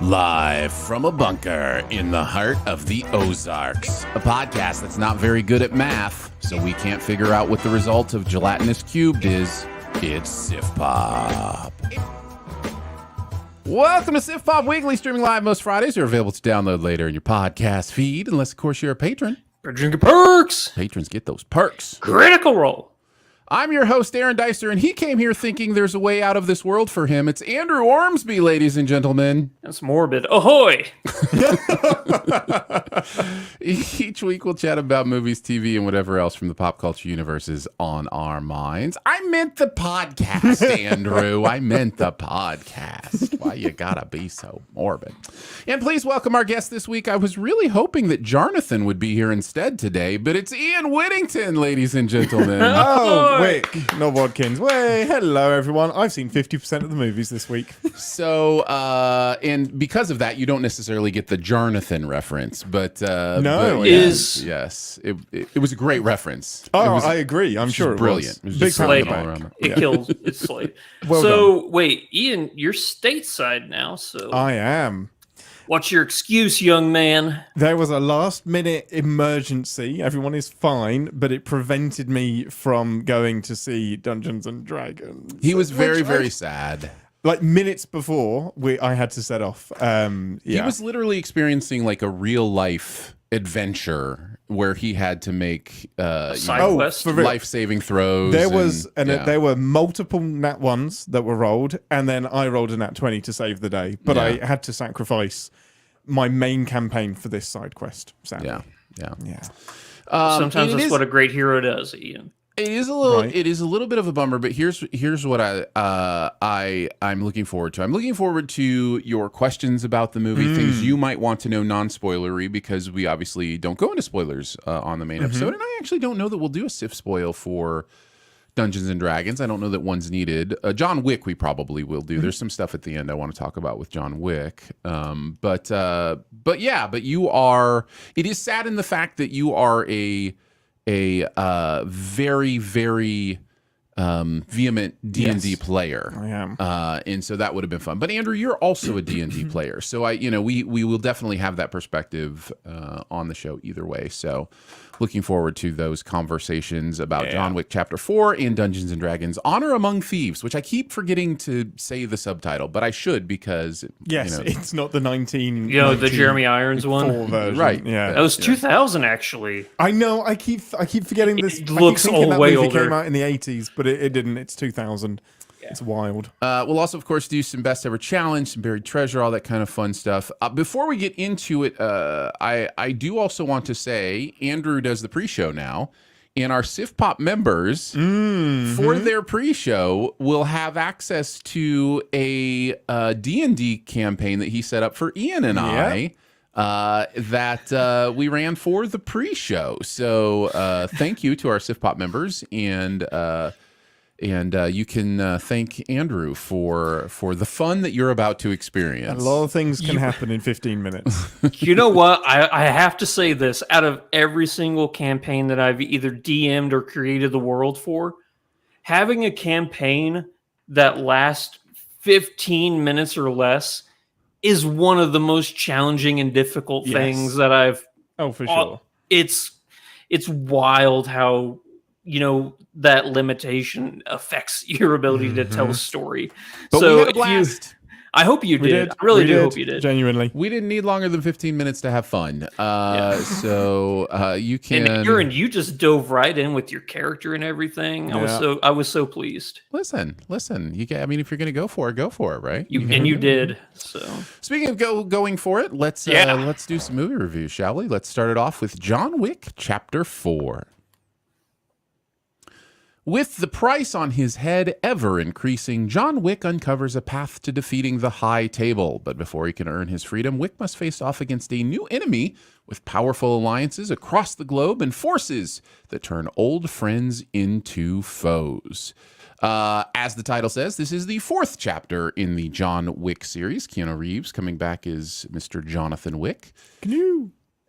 Live from a bunker in the heart of the Ozarks, a podcast that's not very good at math, so we can't figure out what the result of gelatinous cubed is. It's Sif Pop. Welcome to Sif Pop Weekly, streaming live most Fridays. You're available to download later in your podcast feed, unless, of course, you're a patron. Patron get perks. Patrons get those perks. Critical Role. I'm your host, Aaron Deister, and he came here thinking there's a way out of this world for him. It's Andrew Ormsby, ladies and gentlemen. That's morbid. Ahoy! Each week we'll chat about movies, TV, and whatever else from the pop culture universe is on our minds. I meant the podcast, Andrew. I meant the podcast. Why you gotta be so morbid? And please welcome our guest this week. I was really hoping that Jarnathan would be here instead today, but it's Ian Whittington, ladies and gentlemen. Oh, Wick, not Watkins. Way, hello everyone. I've seen 50% of the movies this week. So, and because of that, you don't necessarily get the Jarnathan reference, but yes, it was a great reference. Oh, I agree. I'm sure it brilliant. was. It was Big just Slay. all around. It kills. It's Slay. Well so wait, Ian, you're stateside now. So I am. what's your excuse, young man? There was a last-minute emergency. Everyone is fine, but it prevented me from going to see Dungeons and Dragons. He was very, very sad. Like minutes before I had to set off. He was literally experiencing like a real life adventure where he had to make Side quest? life-saving throws. There were multiple nat ones that were rolled, and then I rolled a nat 20 to save the day. But I had to sacrifice my main campaign for this side quest. Sadly. Yeah. Sometimes that's what a great hero does, Ian. It is a little. Right. It is a little bit of a bummer, but here's what I'm looking forward to. I'm looking forward to your questions about the movie, things you might want to know non-spoilery, because we obviously don't go into spoilers on the main episode, and I actually don't know that we'll do a Sif spoil for Dungeons and Dragons. I don't know that one's needed. John Wick we probably will do. There's some stuff at the end I want to talk about with John Wick. But you are. It is sad in the fact that you are a very, very vehement D&D player. I am. And so that would have been fun. But Andrew, you're also a D&D player. So we will definitely have that perspective on the show either way. So looking forward to those conversations about John Wick Chapter 4 and Dungeons & Dragons Honor Among Thieves, which I keep forgetting to say the subtitle, but I should because... Yes, it's not the 19... the Jeremy Irons one? Version. Right. Yeah. That was 2000, actually. I know, I keep forgetting this. It looks I keep that way movie older. Came out in the 80s, but it didn't. It's 2000. It's wild. We'll also, of course, do some best ever challenge, some buried treasure, all that kind of fun stuff. Before we get into it, I do also want to say Andrew does the pre-show now, and our Sif Pop members for their pre-show will have access to a D&D campaign that he set up for Ian and I. That we ran for the pre-show. So thank you to our Sif Pop members, and you can thank Andrew for the fun that you're about to experience. A lot of things can happen in 15 minutes. You know what? I have to say this. Out of every single campaign that I've either DM'd or created the world for, having a campaign that lasts 15 minutes or less is one of the most challenging and difficult things that I've... Oh, for sure. It's wild how... that limitation affects your ability to tell a story. But so we had a blast. I hope you did. I really do hope you did. Genuinely. We didn't need longer than 15 minutes to have fun. So you can... And Aaron, you just dove right in with your character and everything. Yeah. I was so pleased. Listen. If you're going to go for it, right? You did. So speaking of going for it, let's do some movie reviews, shall we? Let's start it off with John Wick Chapter 4. With the price on his head ever increasing, John Wick uncovers a path to defeating the High Table. But before he can earn his freedom, Wick must face off against a new enemy with powerful alliances across the globe and forces that turn old friends into foes. As the title says, this is the 4th chapter in the John Wick series. Keanu Reeves coming back as Mr. Jonathan Wick.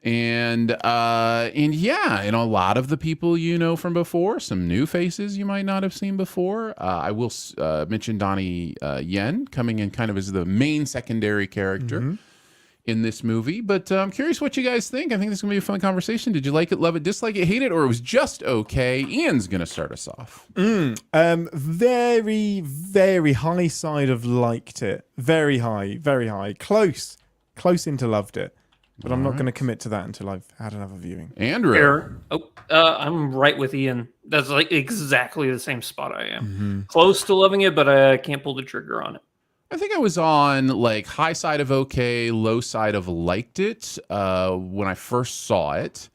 And yeah, and a lot of the people you know from before, some new faces you might not have seen before. I will mention Donnie Yen coming in kind of as the main secondary character in this movie. But I'm curious what you guys think. I think this is going to be a fun conversation. Did you like it, love it, dislike it, hate it, or it was just okay? Ian's going to start us off. Very, very high side of liked it. Very high, very high. Close into loved it. But I'm not going to commit to that until I've had another viewing. Andrew. I'm right with Ian. That's like exactly the same spot I am. Close to loving it, but I can't pull the trigger on it. I think I was on like high side of okay, low side of liked it when I first saw it.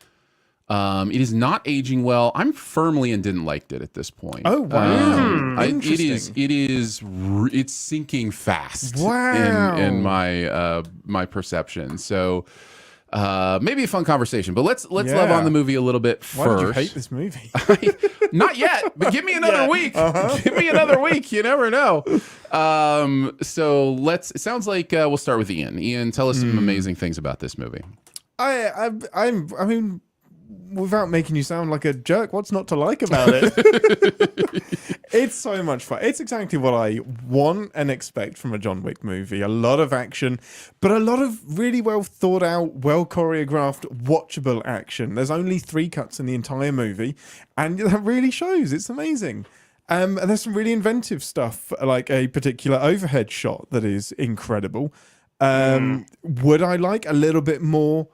It is not aging well. I'm firmly in didn't liked it at this point. Oh wow! It's sinking fast. Wow! In my my perception. So maybe a fun conversation, but let's love on the movie a little bit first. Why did you hate this movie? Not yet, but give me another week. Give me another week. You never know. So it sounds like we'll start with Ian. Ian, tell us some amazing things about this movie. I mean, without making you sound like a jerk, what's not to like about it? It's so much fun. It's exactly what I want and expect from a John Wick movie. A lot of action, but a lot of really well thought out, well choreographed, watchable action. There's only 3 cuts in the entire movie, and that really shows. It's amazing. And there's some really inventive stuff, like a particular overhead shot that is incredible. Would I like a little bit more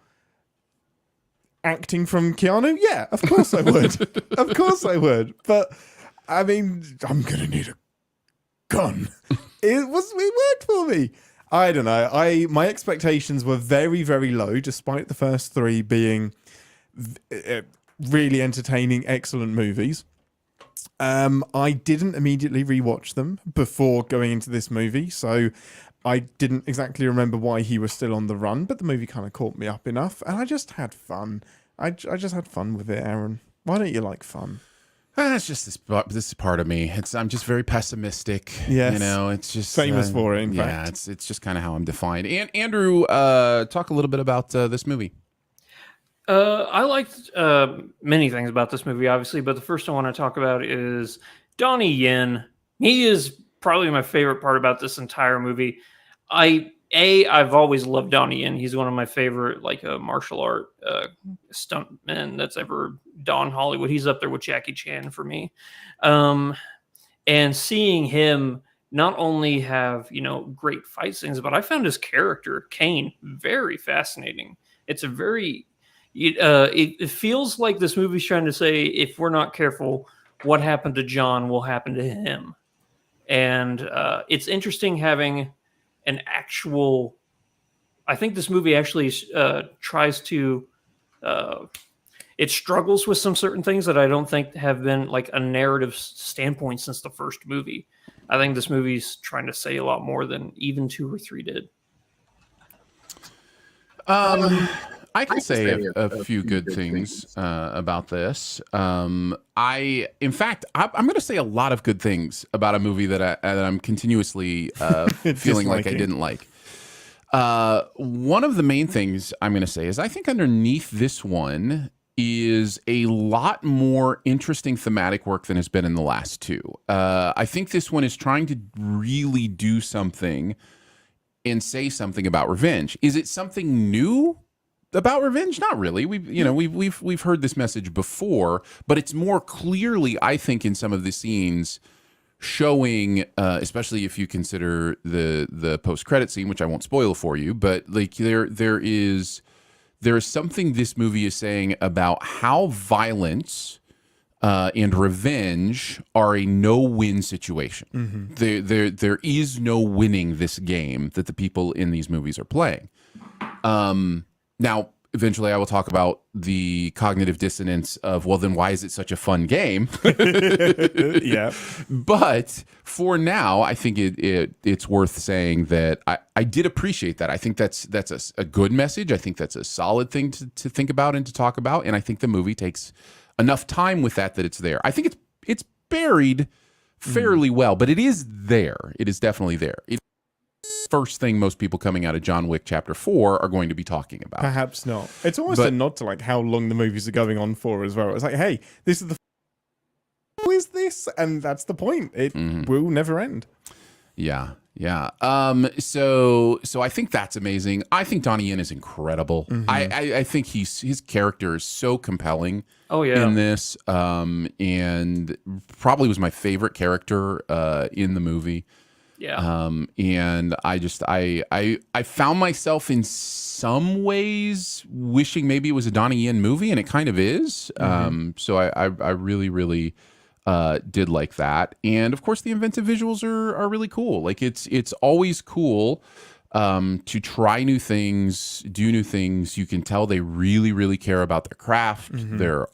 acting from Keanu? Yeah, of course I would. Of course I would. But I mean, I'm gonna need a gun. It worked for me. I don't know. My expectations were very, very low, despite the first 3 being really entertaining, excellent movies. I didn't immediately rewatch them before going into this movie, so I didn't exactly remember why he was still on the run, but the movie kind of caught me up enough, and I just had fun. I just had fun with it, Aaron. Why don't you like fun? It's just this part of me. I'm just very pessimistic. Yes. You know, it's just famous for it. In yeah, fact, it's just kind of how I'm defined. And Andrew, talk a little bit about this movie. I liked many things about this movie, obviously, but the first I want to talk about is Donnie Yen. He is probably my favorite part about this entire movie. I've always loved Donnie Yen. He's one of my favorite martial art stuntmen that's ever done Hollywood. He's up there with Jackie Chan for me. And seeing him not only have, great fight scenes, but I found his character, Kane, very fascinating. It's a very... It feels like this movie's trying to say, if we're not careful, what happened to John will happen to him. And it's interesting having an actual... I think this movie actually tries to... it struggles with some certain things that I don't think have been like a narrative standpoint since the first movie. I think this movie's trying to say a lot more than even 2 or 3 did. I can say a few good things about this. In fact, I'm going to say a lot of good things about a movie that I'm continuously feeling like I didn't like. One of the main things I'm going to say is I think underneath this one is a lot more interesting thematic work than has been in the last 2. I think this one is trying to really do something and say something about revenge. Is it something new about revenge? Not really. We've heard this message before, but it's more clearly, I think, in some of the scenes showing, especially if you consider the post-credit scene, which I won't spoil for you, but like there is something this movie is saying about how violence and revenge are a no-win situation. Mm-hmm. There is no winning this game that the people in these movies are playing. Now, eventually I will talk about the cognitive dissonance of, well, then why is it such a fun game? Yeah. But for now, I think it's worth saying that I did appreciate that. I think that's a good message. I think that's a solid thing to think about and to talk about. And I think the movie takes enough time with that it's there. I think it's buried fairly well, but it is there. It is definitely there. It's the first thing most people coming out of John Wick Chapter 4 are going to be talking about. Perhaps not. It's almost a nod to like how long the movies are going on for as well. It's like, hey, this is the who is this? And that's the point. It will never end. Yeah. So I think that's amazing. I think Donnie Yen is incredible. I think his character is so compelling. Oh yeah. In this, and probably was my favorite character in the movie. Yeah. And I found myself in some ways wishing maybe it was a Donnie Yen movie, and it kind of is. So I really did like that. And of course the inventive visuals are really cool. Like it's always cool to try new things, do new things. You can tell they really care about their craft, their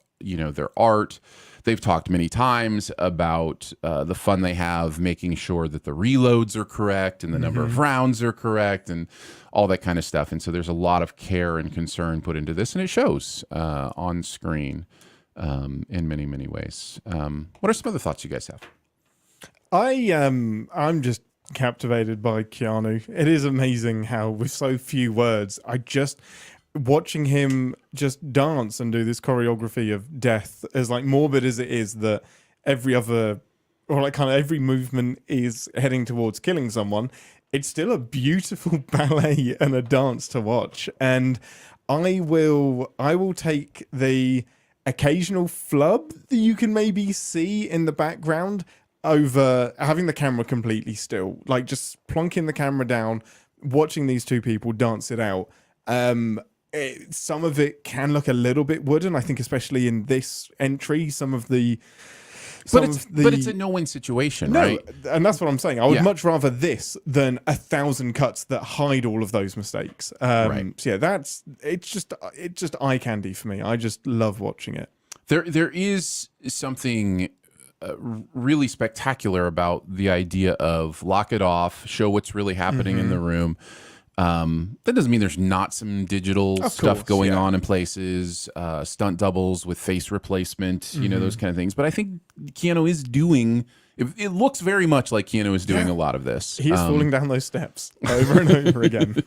art. They've talked many times about the fun they have making sure that the reloads are correct and the number of rounds are correct and all that kind of stuff. And so there's a lot of care and concern put into this, and it shows on screen in many ways. What are some other thoughts you guys have? I'm just captivated by Keanu. It is amazing how with so few words, watching him just dance and do this choreography of death, as like morbid as it is that every other or like kind of every movement is heading towards killing someone, it's still a beautiful ballet and a dance to watch. And I will take the occasional flub that you can maybe see in the background over having the camera completely still, like just plonking the camera down, watching these two people dance it out. Some of it can look a little bit wooden. I think especially in this entry, but it's a no-win situation, right? And that's what I'm saying. I would much rather this than 1,000 cuts that hide all of those mistakes. Right. So yeah, it's just eye candy for me. I just love watching it. There is something really spectacular about the idea of lock it off, show what's really happening in the room. That doesn't mean there's not some digital stuff going on in places, stunt doubles with face replacement, those kind of things. But I think Keanu is doing, it looks very much like Keanu is doing a lot of this. He is falling down those steps over and over again.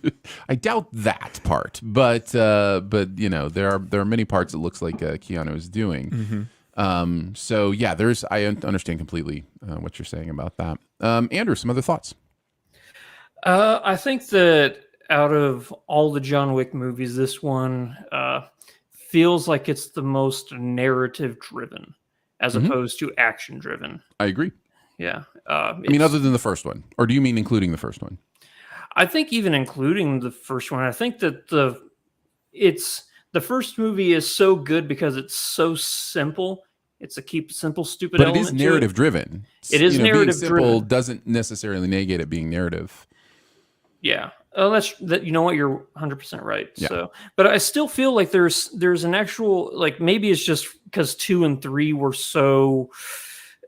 I doubt that part, but there are many parts it looks like Keanu is doing. So yeah, I understand completely what you're saying about that. Andrew, some other thoughts? I think that out of all the John Wick movies, this one feels like it's the most narrative driven as opposed to action driven. I agree. Yeah. I mean, other than the first one, or do you mean including the first one? I think even including the first one, I think that the first movie is so good because it's so simple. It's a keep simple, stupid but element. It is narrative driven. It is narrative being simple driven. Doesn't necessarily negate it being narrative. Yeah. You know what? You're 100% right. Yeah. So, but I still feel like there's an actual, like, maybe it's just because 2 and 3 were so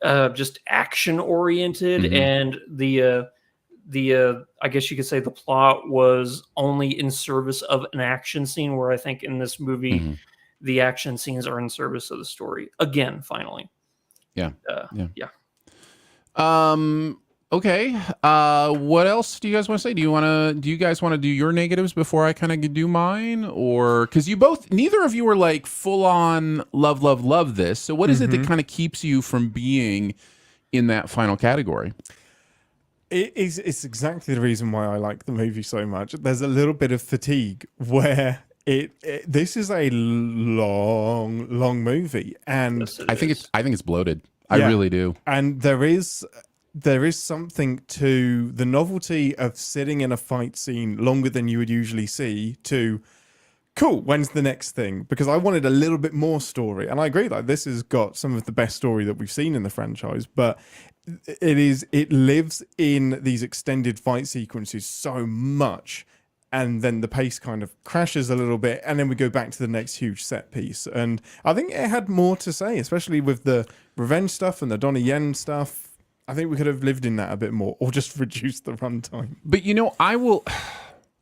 just action oriented, and the I guess you could say the plot was only in service of an action scene, where I think in this movie the action scenes are in service of the story again, finally. Yeah. Yeah. Okay. What else do you guys want to say? Do you guys want to do your negatives before I kind of do mine? Or because neither of you are like full on love this. So what is it that kind of keeps you from being in that final category? It's exactly the reason why I like the movie so much. There's a little bit of fatigue where this is a long movie, and Yes, I think it's bloated. I really do. And there is something to the novelty of sitting in a fight scene longer than you would usually see to, cool, when's the next thing? Because I wanted a little bit more story. And I agree, like, this has got some of the best story that we've seen in the franchise, but it lives in these extended fight sequences so much. and then the pace kind of crashes a little bit, and then we go back to the next huge set piece. And I think it had more to say, especially with the revenge stuff and the Donnie Yen stuff. I think we could have lived in that a bit more, or just reduced the runtime. But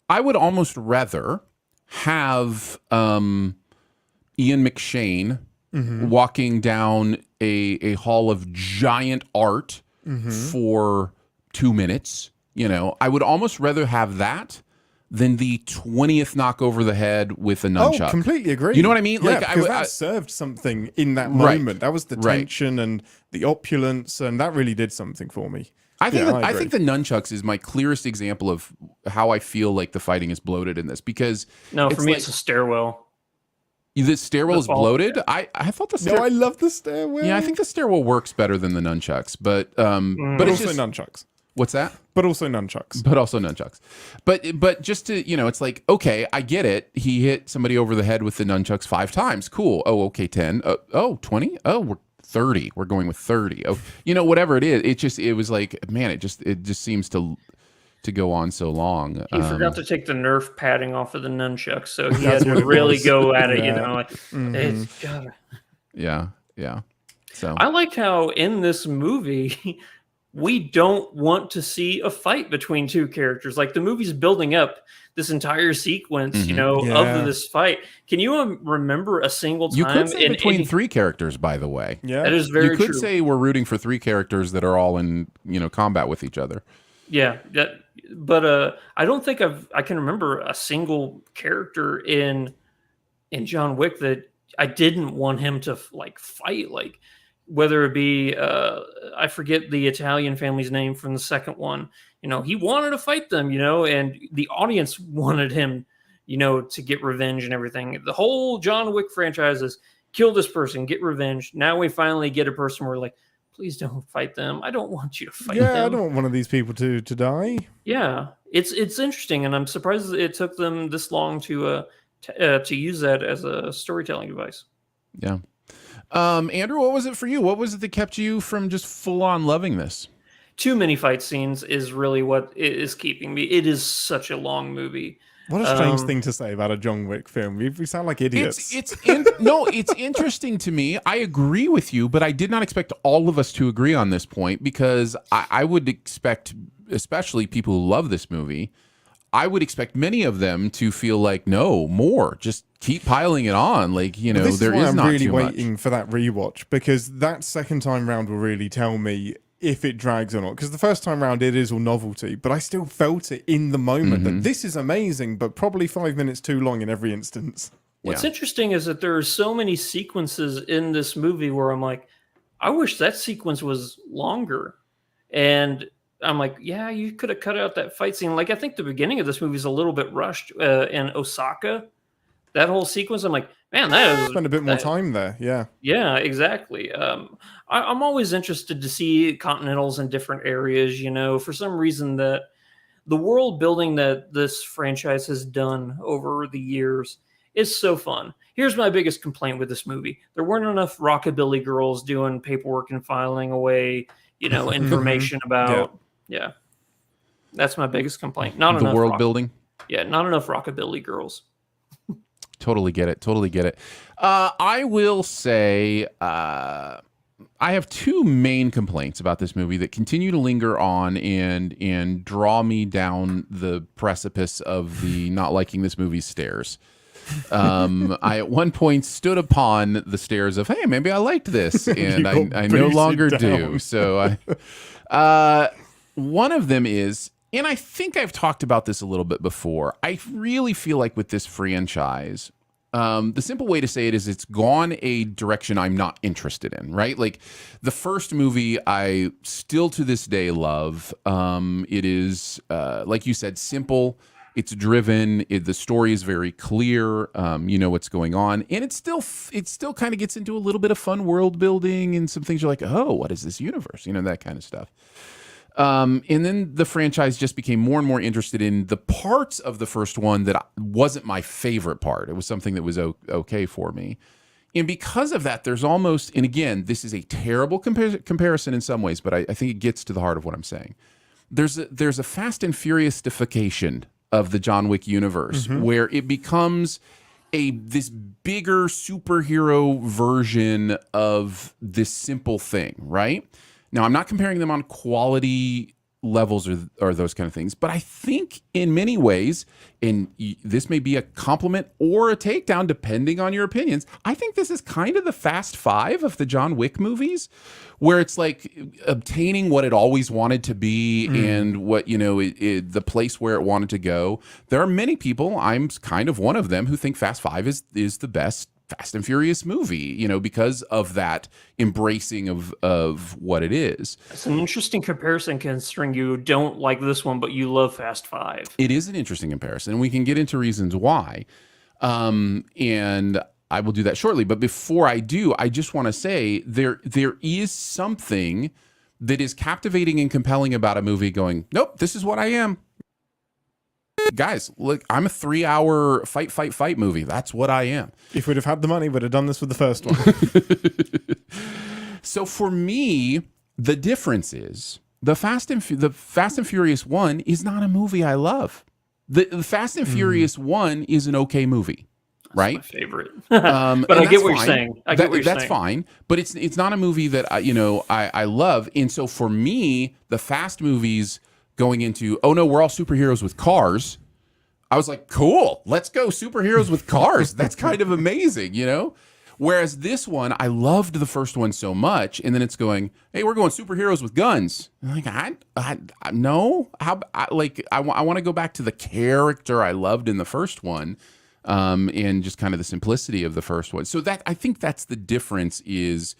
I would almost rather have Ian McShane walking down a hall of giant art for 2 minutes. I would almost rather have that than the 20th knock over the head with a nunchuck. Oh, completely agree. You know what I mean? Yeah, Like, because that served something in that moment. That was the tension and the opulence, and that really did something for me. I think the nunchucks is my clearest example of how I feel like the fighting is bloated in this, because for me, it's a stairwell. The stairwell is bloated. Yeah. I thought the I love the stairwell. Yeah, I think the stairwell works better than the nunchucks, but but it's also just, nunchucks. What's that? But also nunchucks. But also nunchucks. But just to, it's like, okay, I get it. He hit somebody over the head with the nunchucks 5 times. Cool. Oh, okay, 10. 20. Oh, we're 30. We're going with 30. Oh, whatever it is. It was like, man, it just seems to go on so long. He forgot to take the Nerf padding off of the nunchucks, so he had to really go at it. It's gotta. Yeah. So I liked how in this movie we don't want to see a fight between two characters. Like, the movie's building up this entire sequence, of this fight. Can you remember a single time? You could say between 3 characters, by the way. Yeah, that is very true. You could say we're rooting for 3 characters that are all in combat with each other. Yeah, but I don't think I can remember a single character in John Wick that I didn't want him to fight. Like, whether it be I forget the Italian family's name from the second one. He wanted to fight them, and the audience wanted him, to get revenge and everything. The whole John Wick franchise is kill this person, get revenge. Now we finally get a person where like, please don't fight them. I don't want you to fight them. Yeah, I don't want one of these people to die. Yeah, it's interesting, and I'm surprised it took them this long to use that as a storytelling device. Yeah. Andrew, what was it for you? What was it that kept you from just full on loving this? Too many fight scenes is really what is keeping me. It is such a long movie. What a strange thing to say about a John Wick film. We sound like idiots. It's interesting to me. I agree with you, but I did not expect all of us to agree on this point, because I would expect, especially people who love this movie, I would expect many of them to feel like, no, more. Just keep piling it on. Like, this there is is I'm not really too waiting much. for that rewatch, because that second time round will really tell me if it drags or not. Because the first time round, it is all novelty, but I still felt it in the moment that this is amazing, but probably 5 minutes too long in every instance. What's interesting is that there are so many sequences in this movie where I'm like, I wish that sequence was longer. And I'm like, yeah, you could have cut out that fight scene. Like, I think the beginning of this movie is a little bit rushed in Osaka. That whole sequence, I'm like, man, Spend a bit more time there. Yeah. Yeah, exactly. I'm always interested to see Continentals in different areas. For some reason, that the world building that this franchise has done over the years is so fun. Here's my biggest complaint with this movie: there weren't enough rockabilly girls doing paperwork and filing away, information about. Yeah, that's my biggest complaint. Not enough world building. Yeah, not enough rockabilly girls. Totally get it. I will say I have 2 main complaints about this movie that continue to linger on and draw me down the precipice of the not liking this movie's stairs. I at one point stood upon the stairs of, hey, maybe I liked this, and I no longer do. So one of them is, and I think I've talked about this a little bit before, I really feel like with this franchise, the simple way to say it is it's gone a direction I'm not interested in, right? Like, the first movie I still to this day love. It is, like you said, simple. It's driven. The story is very clear. You know what's going on, and it still kind of gets into a little bit of fun world building and some things you're like, oh, what is this universe? That kind of stuff. And then the franchise just became more and more interested in the parts of the first one that wasn't my favorite part. It was something that was okay for me. And because of that, there's almost, and again, this is a terrible comparison in some ways, but I think it gets to the heart of what I'm saying. There's a Fast and Furious-ification of the John Wick universe, where it becomes this bigger superhero version of this simple thing, right? Now, I'm not comparing them on quality levels or those kind of things, but I think in many ways, and this may be a compliment or a takedown depending on your opinions, I think this is kind of the Fast Five of the John Wick movies, where it's like obtaining what it always wanted to be and what, the place where it wanted to go. There are many people, I'm kind of one of them, who think Fast Five is the best Fast and Furious movie, because of that embracing of what it is. It's an interesting comparison considering you don't like this one, but you love Fast Five. It is an interesting comparison. We can get into reasons why. And I will do that shortly. But before I do, I just want to say there is something that is captivating and compelling about a movie going, nope, this is what I am. Guys, look, I'm a 3-hour fight movie. That's what I am. If we'd have had the money, we'd have done this with the first one. So for me, the difference is the Fast and Furious 1 is not a movie I love. The Fast and Furious 1 is an okay movie, right? That's my favorite. But I get what you're saying. That's fine, but it's not a movie that I love. And so for me, the Fast movies going into, oh no, we're all superheroes with cars, I was like, cool, let's go superheroes with cars. That's kind of amazing, Whereas this one, I loved the first one so much, and then it's going, hey, we're going superheroes with guns. I'm like, no, I want to go back to the character I loved in the first one, and just kind of the simplicity of the first one. So that, I think that's the difference. Is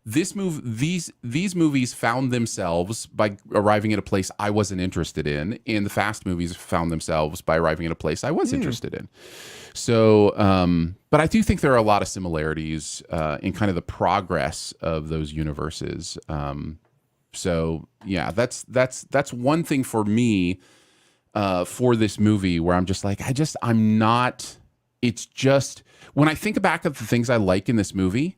these movies found themselves by arriving at a place I wasn't interested in, and the Fast movies found themselves by arriving at a place I was interested in. So, but I do think there are a lot of similarities in kind of the progress of those universes. So yeah, that's one thing for me for this movie where I'm just like, I'm not. It's just when I think back of the things I like in this movie,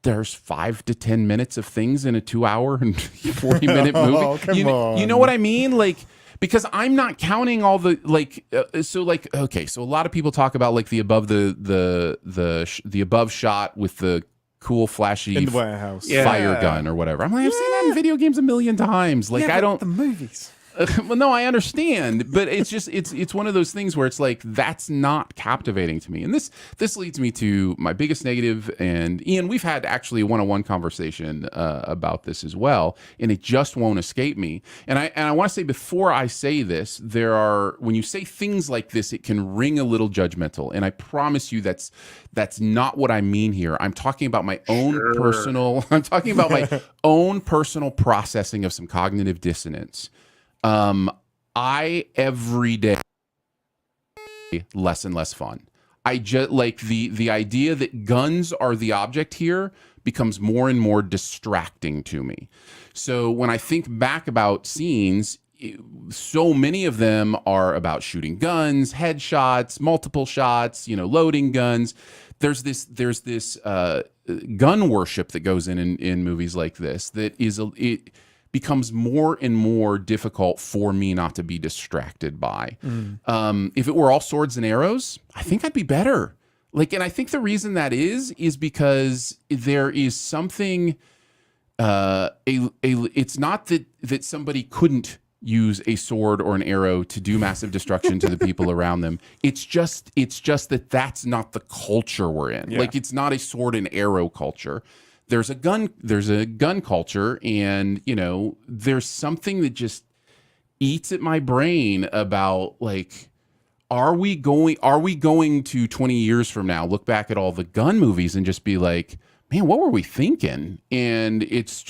there's 5 to 10 minutes of things in a 2-hour and 40-minute movie. Oh, come on. You know what I mean? Like, because I'm not counting all the so a lot of people talk about like the above the above shot with the cool flashy in the warehouse fire gun or whatever. I'm like, I've seen that in video games a million times. Like, I don't the movies. Well, no, I understand, but it's just it's one of those things where it's like that's not captivating to me, and this leads me to my biggest negative. And Ian, we've had actually a one-on-one conversation about this as well, and it just won't escape me. And I want to say before I say this, when you say things like this, it can ring a little judgmental, and I promise you that's not what I mean here. I'm talking about my own personal. I'm talking about my own personal processing of some cognitive dissonance. I every day less and less fun. I just like the idea that guns are the object here becomes more and more distracting to me. So when I think back about scenes, so many of them are about shooting guns, headshots, multiple shots, loading guns. There's this gun worship that goes in movies like this that is it becomes more and more difficult for me not to be distracted by. If it were all swords and arrows, I think I'd be better. And I think the reason that is because there is something. It's not that somebody couldn't use a sword or an arrow to do massive destruction to the people around them. It's just that that's not the culture we're in. Yeah. It's not a sword and arrow culture. There's a gun culture, and there's something that just eats at my brain about are we going to 20 years from now look back at all the gun movies and just be like, man, what were we thinking? And it's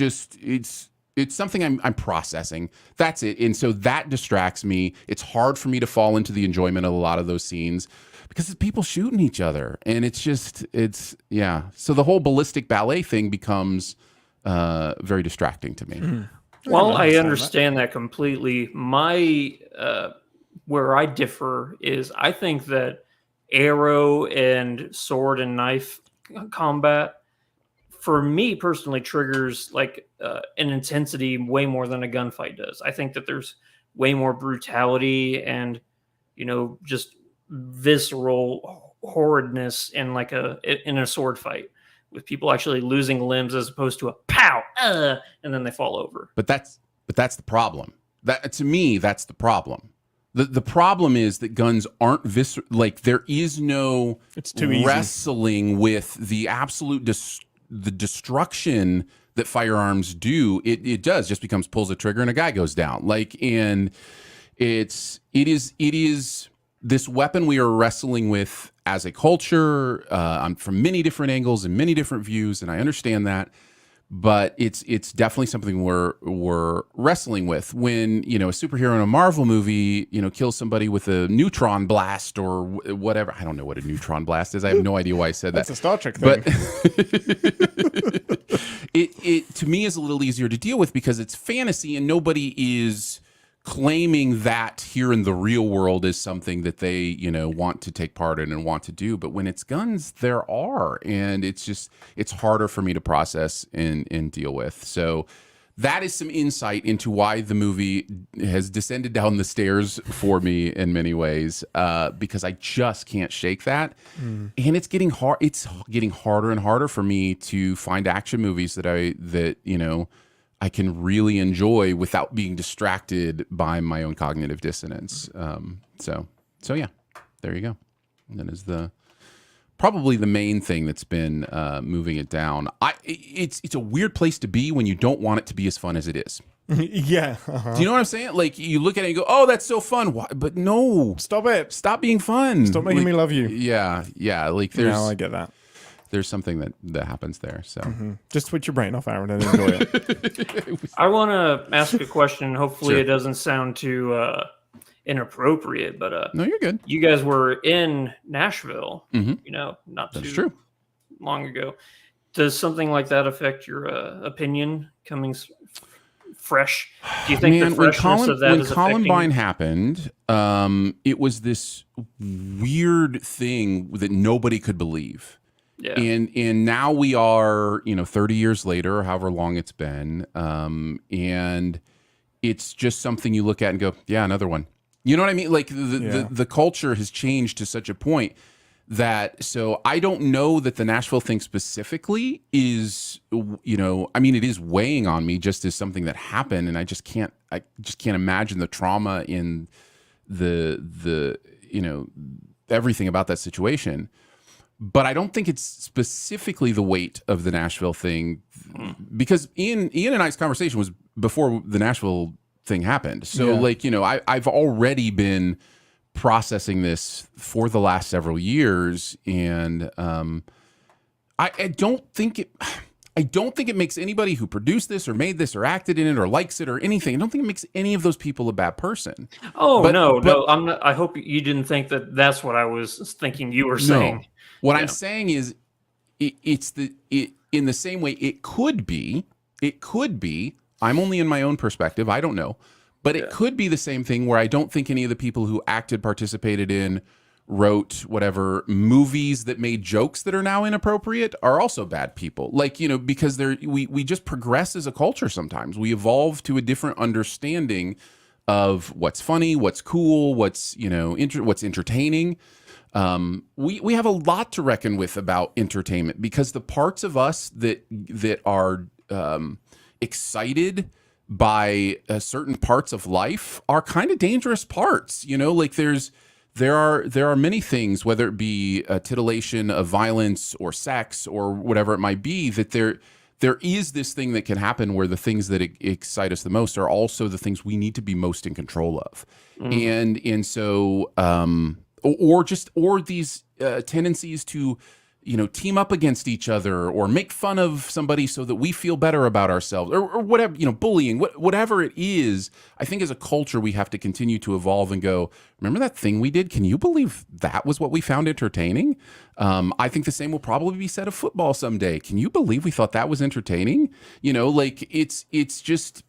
something I'm processing. That's it. And so that distracts me. It's hard for me to fall into the enjoyment of a lot of those scenes because it's people shooting each other. And yeah. So the whole ballistic ballet thing becomes very distracting to me. Mm-hmm. Well, I understand that completely. My, where I differ is I think that arrow and sword and knife combat, for me personally, triggers an intensity way more than a gunfight does. I think that there's way more brutality and just visceral horridness in like in a sword fight with people actually losing limbs as opposed to a pow, and then they fall over. But that's the problem. That, to me, that's the problem. The problem is that guns aren't like there is no It's too easy. wrestling with the absolute the destruction that firearms do. It does just pulls a trigger and a guy goes down. Like, and it is this weapon we are wrestling with as a culture from many different angles and many different views, and I understand that. But it's definitely something we're wrestling with when a superhero in a Marvel movie kills somebody with a neutron blast or whatever. I don't know what a neutron blast is. I have no idea why I said that. That's a Star Trek thing. But it to me is a little easier to deal with because it's fantasy and nobody is claiming that here in the real world is something that they want to take part in and want to do. But when it's guns, there are, and it's harder for me to process and deal with. So that is some insight into why the movie has descended down the stairs for me in many ways, because I just can't shake that. And it's getting hard. It's getting harder and harder for me to find action movies that I can really enjoy without being distracted by my own cognitive dissonance. So yeah, there you go. And that is probably the main thing that's been moving it down. It's a weird place to be when you don't want it to be as fun as it is. Yeah. Do you know what I'm saying? Like you look at it and you go, "Oh, that's so fun." Why? But no, Stop it. stop being fun. Stop making me love you. Yeah. Like No, I get that. there's something that happens there. So Just switch your brain off, Aaron, and enjoy it. I want to ask a question. Hopefully, Sure. it doesn't sound too inappropriate, but no, you're good. you guys were in Nashville, not That's too true. long ago. Does something like that affect your opinion coming fresh? Do you think the freshness of that when is Columbine affecting? happened, it was this weird thing that nobody could believe. Yeah. And now we are, 30 years later, or however long it's been, and it's just something you look at and go, yeah, another one. You know what I mean? Like the culture has changed to such a point that, so I don't know that the Nashville thing specifically is, it is weighing on me just as something that happened, and I just can't imagine the trauma in the everything about that situation. But I don't think it's specifically the weight of the Nashville thing, because Ian and I's conversation was before the Nashville thing happened. So I've already been processing this for the last several years, and I don't think it makes anybody who produced this or made this or acted in it or likes it or anything. I don't think it makes any of those people a bad person. Oh, no, I'm not. I hope you didn't think that that's what I was thinking you were saying. No. What I'm saying is, it's in the same way it could be. I'm only in my own perspective. I don't know, but it could be the same thing where I don't think any of the people who acted, participated in, wrote, whatever, movies that made jokes that are now inappropriate are also bad people. Like, because we just progress as a culture sometimes. We evolve to a different understanding of what's funny, what's cool, what's entertaining. We have a lot to reckon with about entertainment, because the parts of us that are excited by certain parts of life are kind of dangerous parts. Like there are many things, whether it be a titillation of violence or sex or whatever it might be, that there is this thing that can happen where the things that excite us the most are also the things we need to be most in control of. And so or these tendencies to team up against each other or make fun of somebody so that we feel better about ourselves, or whatever, bullying, whatever it is. I think as a culture we have to continue to evolve and go, remember that thing we did? Can you believe that was what we found entertaining? I think the same will probably be said of football someday. Can you believe we thought that was entertaining? Like it's just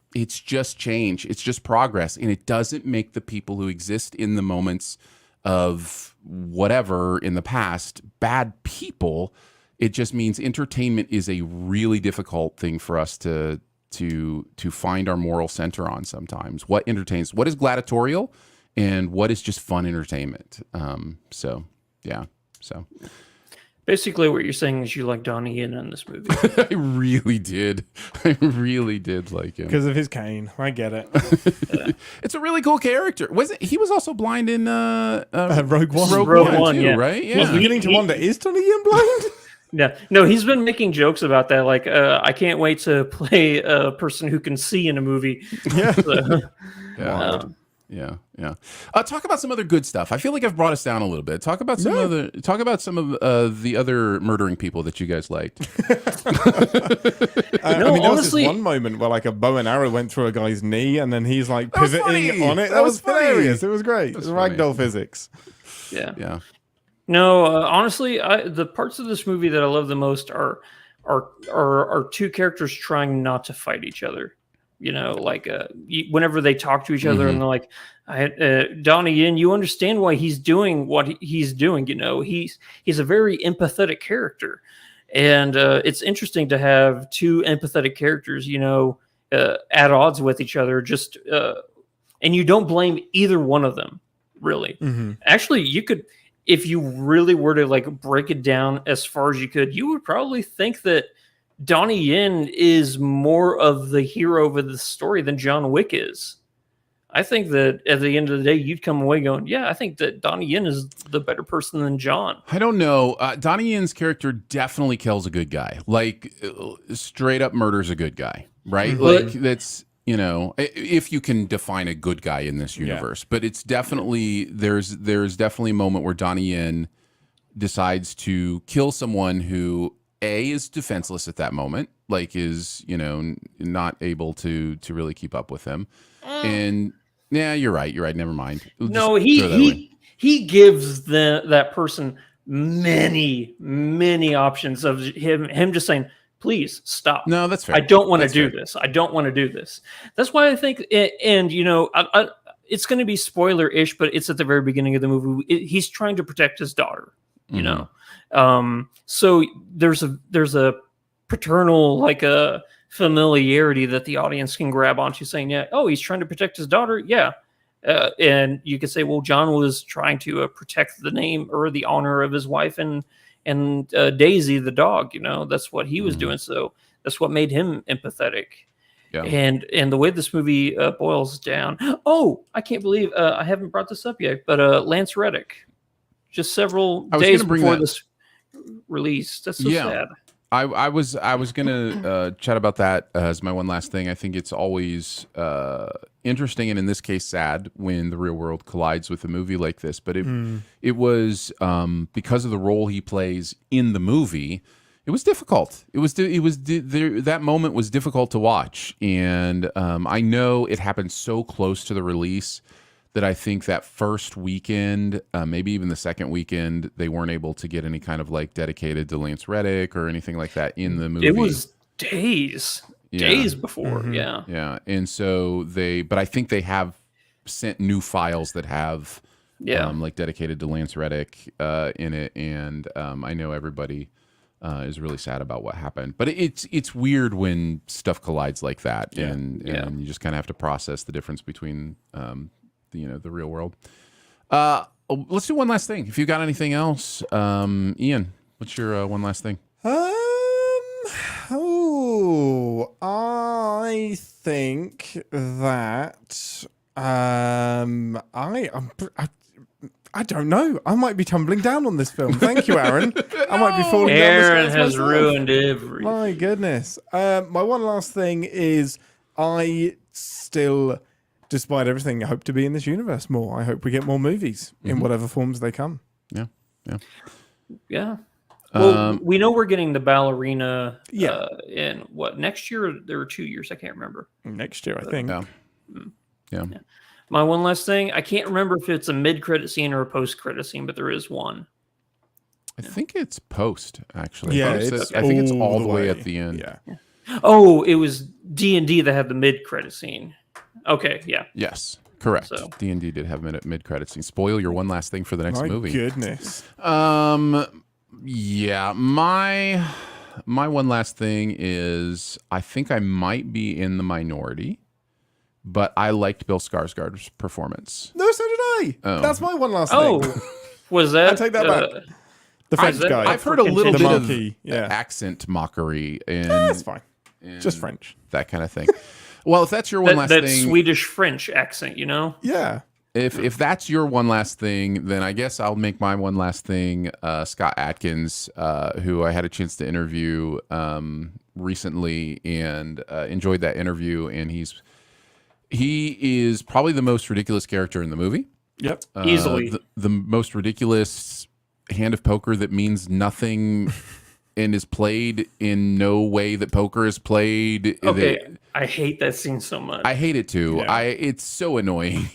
change. It's just progress, and it doesn't make the people who exist in the moments of whatever in the past bad people. It just means entertainment is a really difficult thing for us to find our moral center on sometimes. What entertains, what is gladiatorial and what is just fun entertainment. So yeah, so Basically, what you're saying is you like Donnie Yen in this movie. I really did like him Because of his cane. I get it. It's a really cool character. Was it? He was also blind in Rogue One. Rogue One, too, yeah. right? I was Yeah. beginning to wonder, is Donnie Yen blind? Yeah, no, he's been making jokes about that. Like, I can't wait to play a person who can see in a movie. Yeah. So, Yeah. Yeah. Talk about some other good stuff. I feel like I've brought us down a little bit. Talk about some of the other murdering people that you guys liked. I mean, there was honestly- this one moment where like a bow and arrow went through a guy's knee, and then he's like That was pivoting funny. on it. That was was funny. hilarious. It was great. It was funny. ragdoll physics. yeah. Yeah. No, honestly, the parts of this movie that I love the most are two characters trying not to fight each other. You know, like whenever they talk to each other and they're like, Donnie Yen, you understand why he's doing what he's doing. You know, he's a very empathetic character. And it's interesting to have two empathetic characters, you know, at odds with each other, and you don't blame either one of them, really. Actually, you could, if you really were to like break it down as far as you could, you would probably think that Donnie Yen is more of the hero of the story than John Wick is. I think that at the end of the day, you'd come away going, yeah, I think that Donnie Yen is the better person than John. I don't know. Donnie Yen's character definitely kills a good guy. Like straight up murders a good guy, right? Like that's, you know, if you can define a good guy in this universe. But it's definitely there's definitely a moment where Donnie Yen decides to kill someone who is defenseless at that moment, like is, you know, not able to really keep up with him. And yeah, you're right. Never mind. No, he gives that person many options of him just saying, please stop. No, that's fair. I don't want to That's do fair. this. I don't want to do this. That's why I think, and you know, it's going to be spoiler-ish, but it's at the very beginning of the movie. He's trying to protect his daughter, you know? So there's a paternal, like a familiarity that the audience can grab onto, saying, yeah, oh, he's trying to protect his daughter. Yeah. And you could say, well, John was trying to protect the name or the honor of his wife and Daisy, the dog, you know, that's what he was doing. So that's what made him empathetic. Yeah. And the way this movie boils down. Oh, I can't believe I haven't brought this up yet, but Lance Reddick, just several days before this release. That's so sad. I was gonna chat about that as my one last thing. I think it's always interesting and in this case sad when the real world collides with a movie like this. But it was because of the role he plays in the movie. It was difficult. That moment was difficult to watch, and I know it happened so close to the release that I think that first weekend, maybe even the second weekend, they weren't able to get any kind of like dedicated to Lance Reddick or anything like that in the movie. It was days before, yeah. And so but I think they have sent new files that have, like dedicated to Lance Reddick in it, and I know everybody is really sad about what happened. But it's weird when stuff collides like that, and you just kind of have to process the difference between the real world. Let's do one last thing. If you got anything else, Ian, what's your one last thing? I think that I don't know. I might be tumbling down on this film. Thank you, Aaron. I might be falling down the Aaron stairs has myself. ruined everything. My goodness. My one last thing is I still, despite everything, hope to be in this universe more. I hope we get more movies in whatever forms they come. Yeah. Well, we know we're getting the ballerina in what, next year? Or there were 2 years. I can't remember. Next year, I think. Yeah. My one last thing. I can't remember if it's a mid-credit scene or a post-credit scene, but there is one. I think it's post, actually. Yeah, I think it's all the way at the end. Yeah. Oh, it was D&D that had the mid-credit scene. Okay, yeah. Yes, correct. So. D&D did have mid-credit scene. Spoil your one last thing for the next movie. My goodness. Yeah, my one last thing is I think I might be in the minority, but I liked Bill Skarsgård's performance. No, so did say. Oh. That's my one last Oh, thing. was that? I take that back. The French that- guy. I've heard a little the bit marquee. of accent mockery and That's fine. and Just French. that kind of thing. Well, if that's your one last that thing, Swedish French accent, you know? Yeah. if that's your one last thing, then I guess I'll make my one last thing. Scott Adkins, who I had a chance to interview recently and enjoyed that interview, and he is probably the most ridiculous character in the movie. Yep. Easily. The most ridiculous hand of poker that means nothing and is played in no way that poker is played. Okay, I hate that scene so much. I hate it too. Yeah. It's so annoying.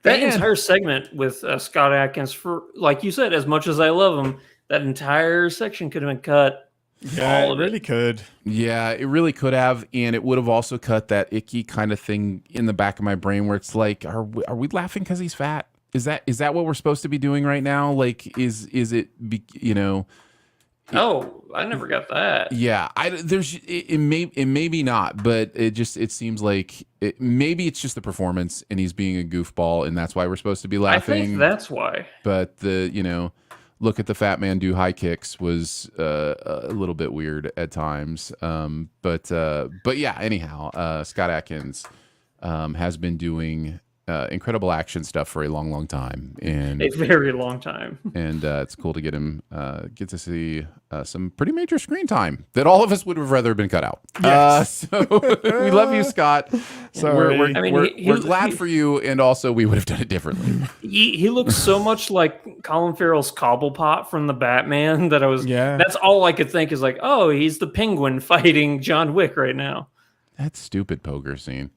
That And- entire segment with Scott Adkins, for like you said, as much as I love him, that entire section could have been cut. Yeah, all it of it. really could. Yeah, it really could have, and it would have also cut that icky kind of thing in the back of my brain where it's like, are we laughing because he's fat? Is that what we're supposed to be doing right now? Like, is it Oh, I never got that. Yeah, it may be not, but it seems like maybe it's just the performance and he's being a goofball and that's why we're supposed to be I laughing. think that's why. But look at the fat man do high kicks was a little bit weird at times. But yeah, anyhow, Scott Adkins has been doing incredible action stuff for a long time, and A very long time. and it's cool to get him get to see some pretty major screen time that all of us would have rather been cut out. Yes. So we love you, Scott. Sorry. We're I mean, we're glad for you, and also we would have done it differently. He looks so much like Colin Farrell's Cobblepot from the Batman that I was. Yeah. That's all I could think is like, oh, he's the Penguin fighting John Wick right now. That stupid poker scene.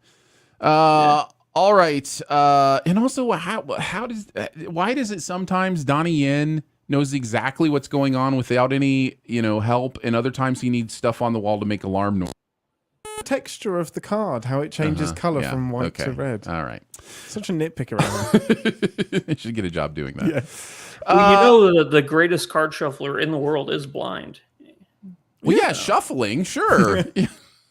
All right. And also, why does it sometimes Donnie Yen knows exactly what's going on without any, help, and other times he needs stuff on the wall to make alarm noise? Texture of the card, how it changes color Yeah, from white okay. to red. All right. Such a nitpick around. They should get a job doing that. Yeah. Well, the greatest card shuffler in the world is blind. Well, yeah, shuffling, sure.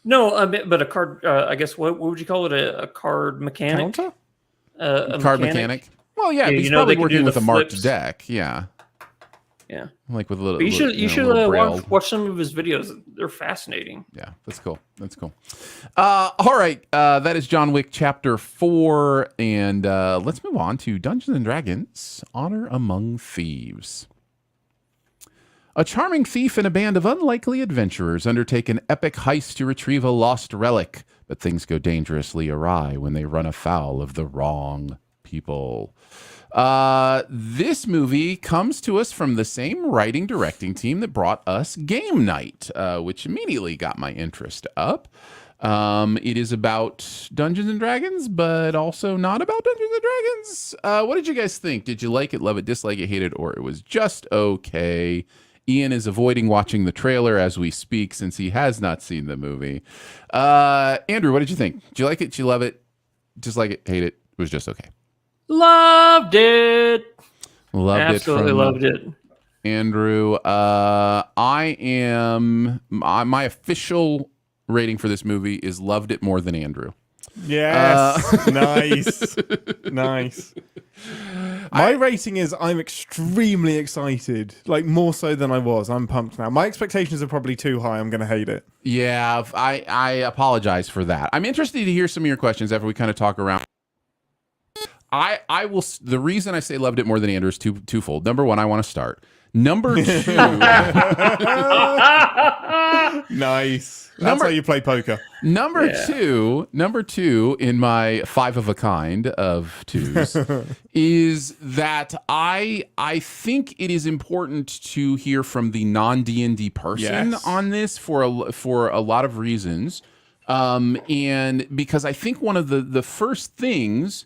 No, I mean, but a card. I guess what would you call it? A card mechanic. Counter? A Card mechanic. Well, yeah, Yeah, he's you know, probably they can working do with the a marked flips. deck. Yeah, Yeah. like with a little. But you should little braille. watch some of his videos. They're fascinating. Yeah, that's cool. That's cool. All right, that is John Wick Chapter 4, and let's move on to Dungeons and Dragons: Honor Among Thieves. A charming thief and a band of unlikely adventurers undertake an epic heist to retrieve a lost relic, but things go dangerously awry when they run afoul of the wrong people. This movie comes to us from the same writing directing team that brought us Game Night, which immediately got my interest up. It is about Dungeons and Dragons, but also not about Dungeons and Dragons. What did you guys think? Did you like it, love it, dislike it, hate it, or it was just okay? Ian is avoiding watching the trailer as we speak since he has not seen the movie. Andrew, what did you think? Did you like it? Did you love it? Dislike it, hate it? It was just okay. Loved it. Absolutely Loved it. Andrew, I am my official rating for this movie is loved it more than Andrew. Yes. Nice. Nice. My rating is I'm extremely excited. Like more so than I was. I'm pumped now. My expectations are probably too high. I'm going to hate it. Yeah, I apologize for that. I'm interested to hear some of your questions after we kind of talk around. I will. The reason I say loved it more than Andrew is twofold. Number one, I want to start. Number two, Nice. That's how you play poker. Number two in my 5 of a kind of twos is that I think it is important to hear from the non D&D person Yes. on this for a lot of reasons, and because I think one of the first things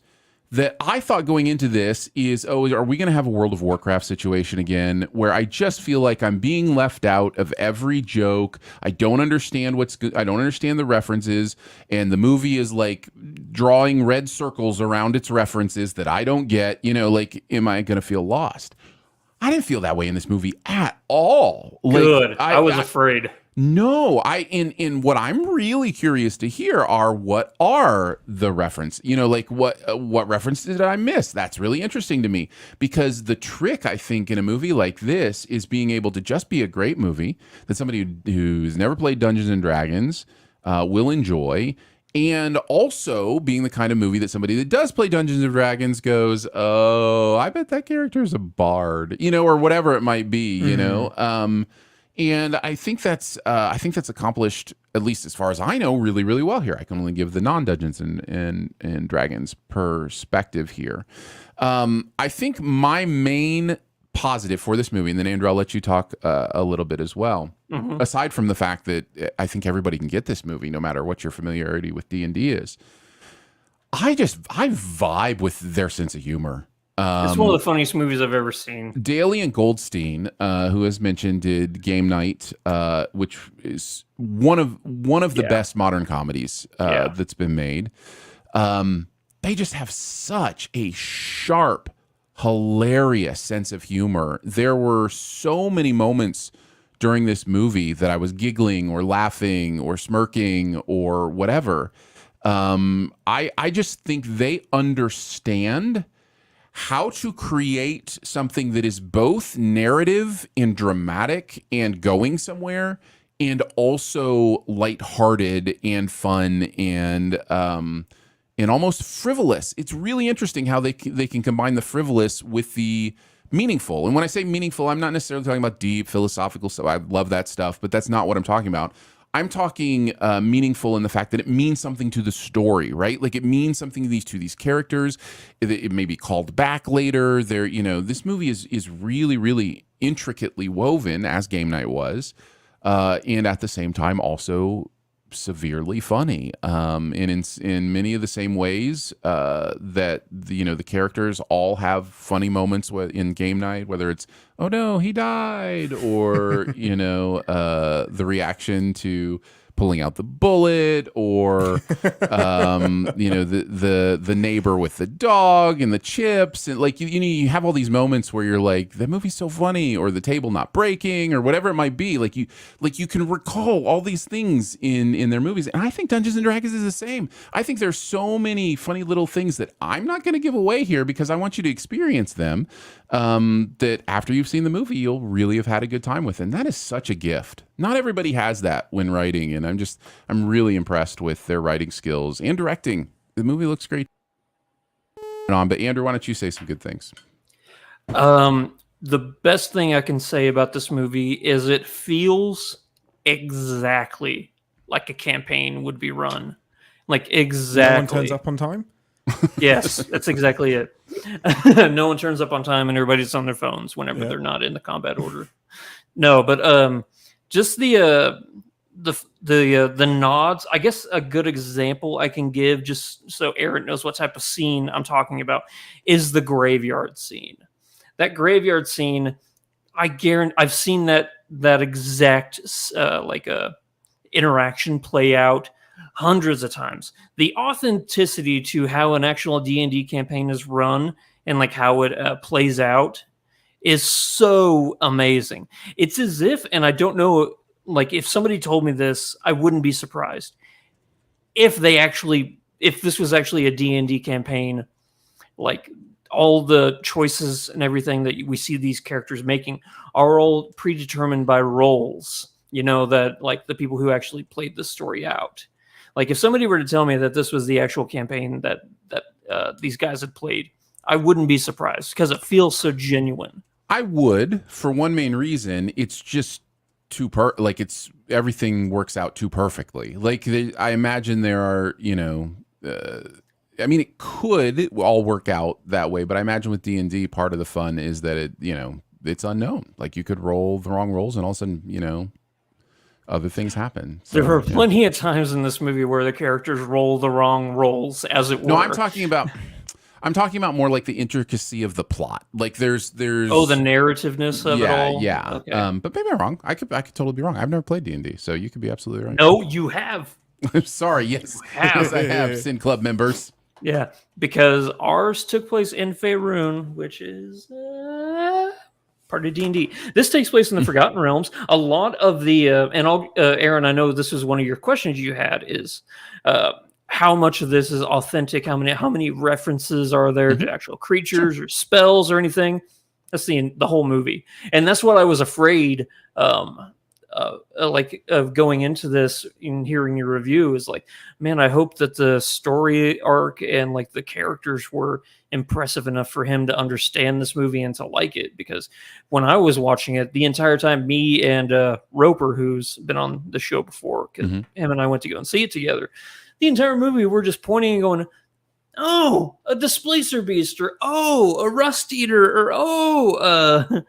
that I thought going into this is, are we going to have a World of Warcraft situation again where I just feel like I'm being left out of every joke. I don't understand I don't understand the references, and the movie is like drawing red circles around its references that I don't get. Like, am I going to feel lost? I didn't feel that way in this movie at all. Like, Good. I was afraid. No, in what I'm really curious to hear are what are the reference? Like what reference did I miss? That's really interesting to me because the trick I think in a movie like this is being able to just be a great movie that somebody who's never played Dungeons and Dragons will enjoy. And also being the kind of movie that somebody that does play Dungeons and Dragons goes, oh, I bet that character is a bard, or whatever it might be, and I think that's accomplished, at least as far as I know, really, really well here. I can only give the non-Dungeons and Dragons perspective here. I think my main positive for this movie, and then Andrew, I'll let you talk a little bit as well. Mm-hmm. Aside from the fact that I think everybody can get this movie, no matter what your familiarity with D&D is, I vibe with their sense of humor. It's one of the funniest movies I've ever seen. Daly and Goldstein, who has mentioned, did Game Night, which is one of the best modern comedies that's been made. They just have such a sharp, hilarious sense of humor. There were so many moments during this movie that I was giggling or laughing or smirking or whatever. I just think they understand how to create something that is both narrative and dramatic and going somewhere, and also lighthearted and fun and almost frivolous. It's really interesting how they can combine the frivolous with the meaningful. And when I say meaningful, I'm not necessarily talking about deep philosophical stuff. I love that stuff, but that's not what I'm talking about. I'm talking meaningful in the fact that it means something to the story, right? Like it means something to these characters. It may be called back later. This movie is really, really intricately woven, as Game Night was, and at the same time also severely funny. And in many of the same ways that the characters all have funny moments in Game Night, whether it's, oh no, he died, or the reaction to pulling out the bullet, or the neighbor with the dog and the chips, and like you have all these moments where you're like, the movie's so funny, or the table not breaking, or whatever it might be. Like you can recall all these things in their movies, and I think Dungeons and Dragons is the same. I think there's so many funny little things that I'm not going to give away here because I want you to experience them. That after you've seen the movie, you'll really have had a good time with. And that is such a gift. Not everybody has that when writing. And I'm really impressed with their writing skills and directing. The movie looks great. But Andrew, why don't you say some good things? The best thing I can say about this movie is it feels exactly like a campaign would be run. Like exactly. No one turns up on time? Yes, that's exactly it. No one turns up on time, and everybody's on their phones whenever they're not in the combat order. No, but just the nods. I guess a good example I can give, just so Aaron knows what type of scene I'm talking about, is the graveyard scene. That graveyard scene, I guarantee I've seen that exact interaction play out hundreds of times. The authenticity to how an actual D&D campaign is run and like how it plays out is so amazing. It's as if, and I don't know, like if somebody told me this, I wouldn't be surprised if this was actually a D&D campaign, like all the choices and everything that we see these characters making are all predetermined by roles, that like the people who actually played the story out. Like if somebody were to tell me that this was the actual campaign that these guys had played, I wouldn't be surprised because it feels so genuine. I would, for one main reason. It's just everything works out too perfectly. Like I imagine there are, it could all work out that way, but I imagine with D&D, part of the fun is that it's unknown. Like you could roll the wrong rolls and all of a sudden, other things happen. So, there were plenty of times in this movie where the characters roll the wrong roles, as it were. No, I'm talking about more like the intricacy of the plot. Like there's the narrativeness of it all. Yeah. Okay. But maybe I'm wrong. I could totally be wrong. I've never played D&D, so you could be absolutely right. No, you have. I'm sorry. Yes, yes, I have. Sin Club members. Yeah, because ours took place in Faerun, which is part of D&D. This takes place in the Forgotten Realms. A lot of the Aaron, I know this is one of your questions you had is how much of this is authentic? How many references are there to actual creatures or spells or anything? That's the whole movie, and that's what I was afraid. Of going into this and hearing your review is like, man, I hope that the story arc and like the characters were impressive enough for him to understand this movie and to like it. Because when I was watching it, the entire time, me and Roper, who's been on the show before, 'cause him and I went to go and see it together, the entire movie we're just pointing and going, oh, a displacer beast, or oh, a rust eater, or oh,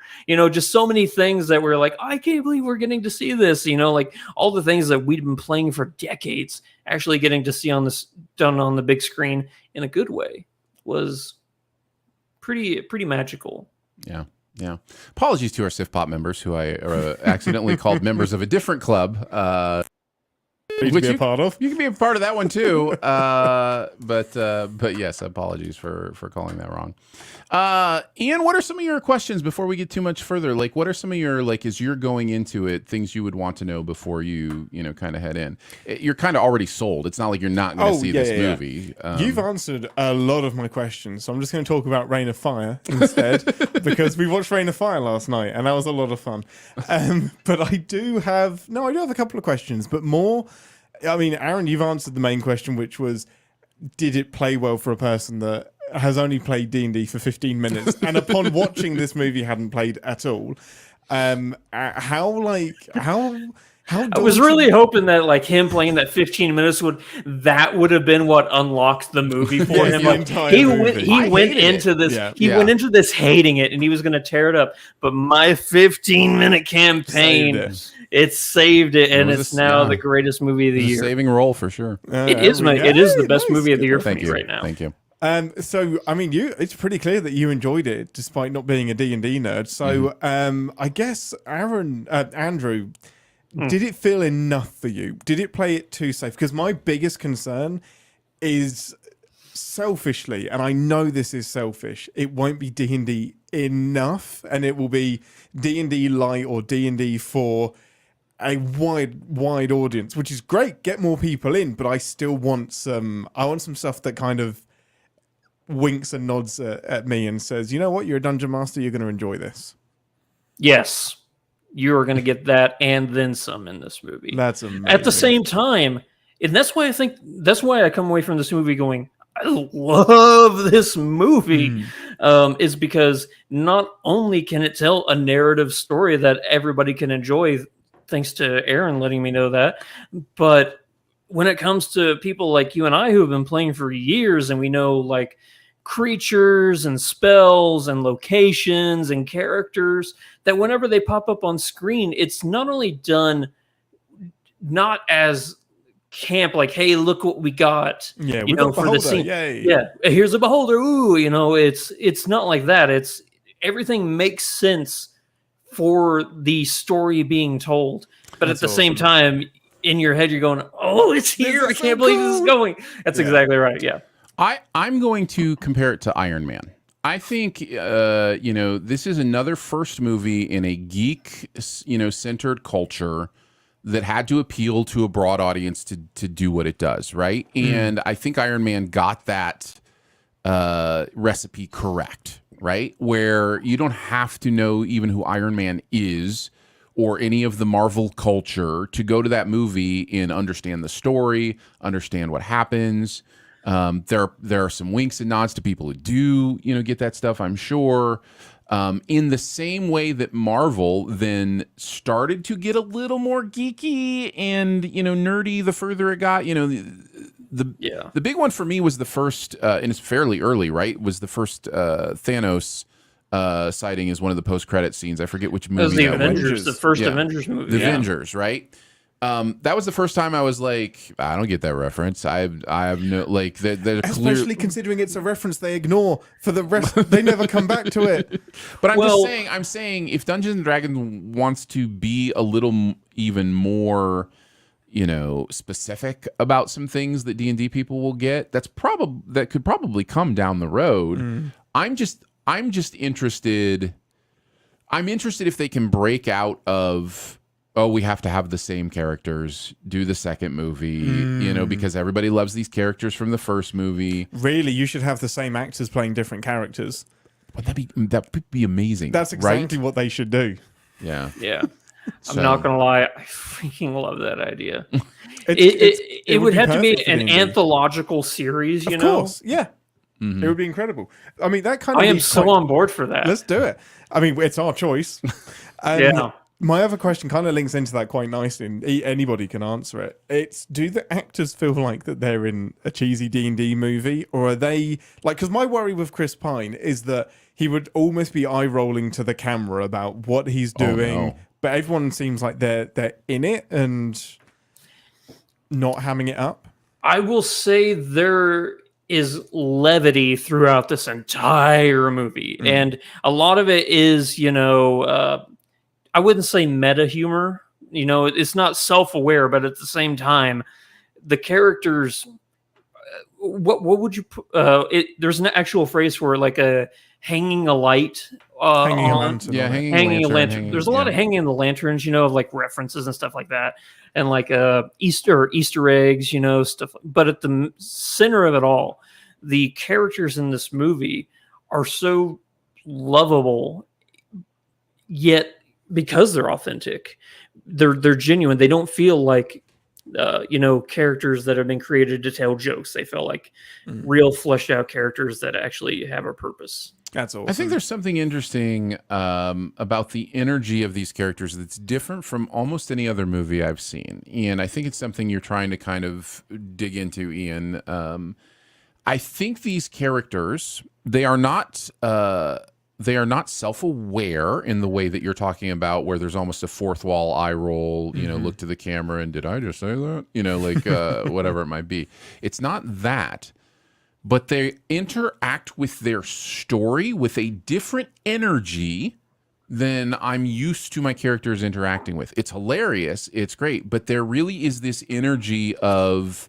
just so many things that we're like, I can't believe we're getting to see this. Like all the things that we'd been playing for decades, actually getting to see on this done on the big screen in a good way was pretty magical. Yeah. Yeah. Apologies to our Sif Pop members who I accidentally called members of a different club. You can be a part of. You can be a part of that one too. But yes, apologies for calling that wrong. Ian, what are some of your questions before we get too much further? Like, what are some of your, like, as you're going into it, things you would want to know before you kind of head in? You're kind of already sold. It's not like you're not going to see this movie. You've answered a lot of my questions, so I'm just going to talk about Reign of Fire instead, because we watched Reign of Fire last night, and that was a lot of fun. But I do have a couple of questions, but more. I mean, Aaron, you've answered the main question, which was, did it play well for a person that has only played D&D for 15 minutes and upon watching this movie hadn't played at all? How I was really hoping that like him playing that 15 minutes would have been what unlocked the movie for him. Like, he went into this hating it and he was going to tear it up. But my 15-minute campaign, it saved it, and it's now the greatest movie of the year. Saving role for sure. It is the best movie of the year for me right now. Thank you. So I mean, it's pretty clear that you enjoyed it despite not being a D&D nerd. So I guess Andrew, did it feel enough for you? Did it play it too safe? Because my biggest concern is, selfishly, and I know this is selfish, it won't be D&D enough, and it will be D&D light or D&D for a wide audience, which is great. Get more people in, but I still want some stuff that kind of winks and nods at me and says, you know what, you're a dungeon master, you're going to enjoy this. Yes, you are going to get that and then some in this movie. That's amazing. At the same time, and that's why I come away from this movie going, I love this movie, is because not only can it tell a narrative story that everybody can enjoy, thanks to Aaron letting me know that, but when it comes to people like you and I who have been playing for years and we know like creatures and spells and locations and characters, that whenever they pop up on screen, it's not only done not as camp, like, hey, look what we got, for the scene. Yay. Yeah, here's a beholder. Ooh, it's not like that. It's everything makes sense for the story being told, but at the same time, in your head, you're going, "Oh, it's here! I can't believe this is going." That's exactly right. Yeah, I'm going to compare it to Iron Man. I think this is another first movie in a geek centered culture that had to appeal to a broad audience to do what it does, right? And I think Iron Man got that recipe correct, right? Where you don't have to know even who Iron Man is or any of the Marvel culture to go to that movie and understand the story, understand what happens. There are some winks and nods to people who do, get that stuff, I'm sure. In the same way that Marvel then started to get a little more geeky and, nerdy the further it got, the big one for me was the first, and it's fairly early, right? Was the first Thanos sighting is one of the post-credit scenes. I forget which movie. It was the Avengers, the first Avengers movie. The Avengers, right? That was the first time I was like, I don't get that reference. I have no, like, especially considering it's a reference they ignore for the rest. They never come back to it. But I'm saying if Dungeons and Dragons wants to be a little even more, specific about some things that D&D people will get, that could probably come down the road. I'm just interested. I'm interested if they can break out of, oh, we have to have the same characters, do the second movie, you know, because everybody loves these characters from the first movie. Really, you should have the same actors playing different characters. But that would be amazing. That's exactly right? what they should do. Yeah. Yeah. So- I'm not gonna lie, I freaking love that idea. It It would be have to be perfect for an D&D. anthological series, you Of know. course, yeah. Mhm. It would be incredible. I mean, that kind of I am leads so quite- on board for that. Let's do it. I mean, it's our choice. And Yeah. my other question kind of links into that quite nicely, and anybody can answer it. It's, do the actors feel like that they're in a cheesy D&D movie, or are they like? Because my worry with Chris Pine is that he would almost be eye rolling to the camera about what he's doing, no. but everyone seems like they're in it and not hamming it up. I will say there is levity throughout this entire movie, and a lot of it is, you know, I wouldn't say meta humor. You know, it's not self-aware, but at the same time, the characters. What would you put? There's an actual phrase for it, like a hanging a light. Hanging a on- lantern. Yeah, on it. hanging a lantern. There's a lot of hanging in the lanterns, you know, of like references and stuff like that, and like Easter eggs, you know, stuff. But at the center of it all, the characters in this movie are so lovable, yet because they're authentic, they're genuine. They don't feel like you know, characters that have been created to tell jokes. They feel like real fleshed out characters that actually have a purpose. That's awesome. I think there's something interesting about the energy of these characters that's different from almost any other movie I've seen. And I think it's something you're trying to kind of dig into, Ian. I think these characters, they are not self-aware in the way that you're talking about, where there's almost a fourth wall eye roll, you know, look to the camera and did I just say that? You know, like whatever it might be. It's not that. But they interact with their story with a different energy than I'm used to my characters interacting with. It's hilarious. It's great. But there really is this energy of,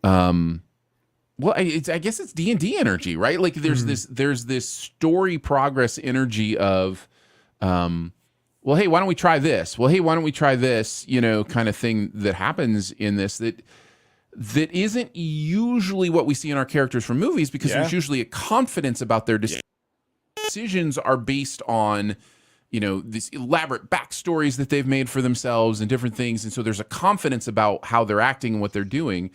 well, I guess it's D&D energy, right? Like there's this story progress energy of, well, hey, why don't we try this? Well, hey, why don't we try this? You know, kind of thing that happens in this that isn't usually what we see in our characters from movies, because there's usually a confidence about their decisions are based on, you know, these elaborate backstories that they've made for themselves and different things. And so there's a confidence about how they're acting and what they're doing.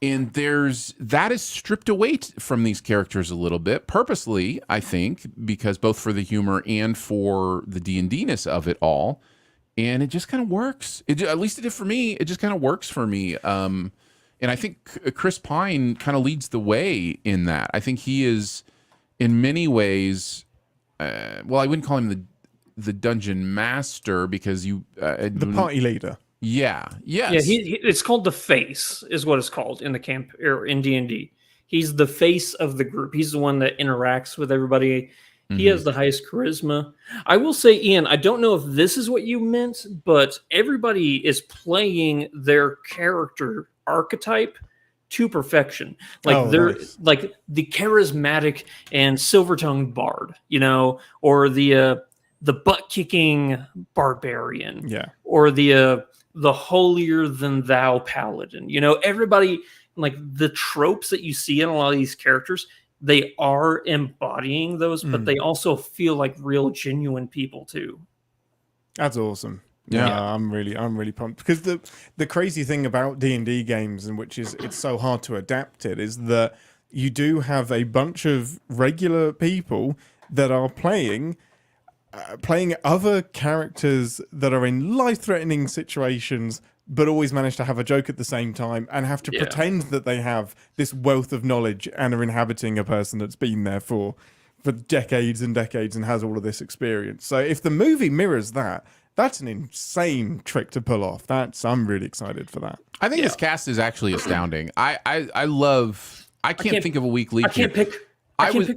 And that is stripped away from these characters a little bit purposely, I think, because both for the humor and for the D&D-ness of it all. And it just kind of works. At least it did for me. It just kind of works for me. And I think Chris Pine kind of leads the way in that. I think he is, in many ways, well, I wouldn't call him the dungeon master, because the party leader. Yeah. Yes. Yeah, it's called the face, is what it's called in the camp or in D&D. He's the face of the group. He's the one that interacts with everybody. He has the highest charisma. I will say, Ian, I don't know if this is what you meant, but everybody is playing their character archetype to perfection. Like they're like the charismatic and silver-tongued bard, you know, or the butt-kicking barbarian, or the holier than thou paladin. You know, everybody, like the tropes that you see in a lot of these characters, they are embodying those, but they also feel like real, genuine people too. That's awesome. Yeah. I'm really pumped, because the crazy thing about D&D games, and which is it's so hard to adapt it, is that you do have a bunch of regular people that are playing other characters that are in life-threatening situations, but always manage to have a joke at the same time and have to pretend that they have this wealth of knowledge and are inhabiting a person that's been there for decades and decades and has all of this experience. So if the movie mirrors that, that's an insane trick to pull off. I'm really excited for that. I think this cast is actually astounding. I can't think of a weak lead. I can't pick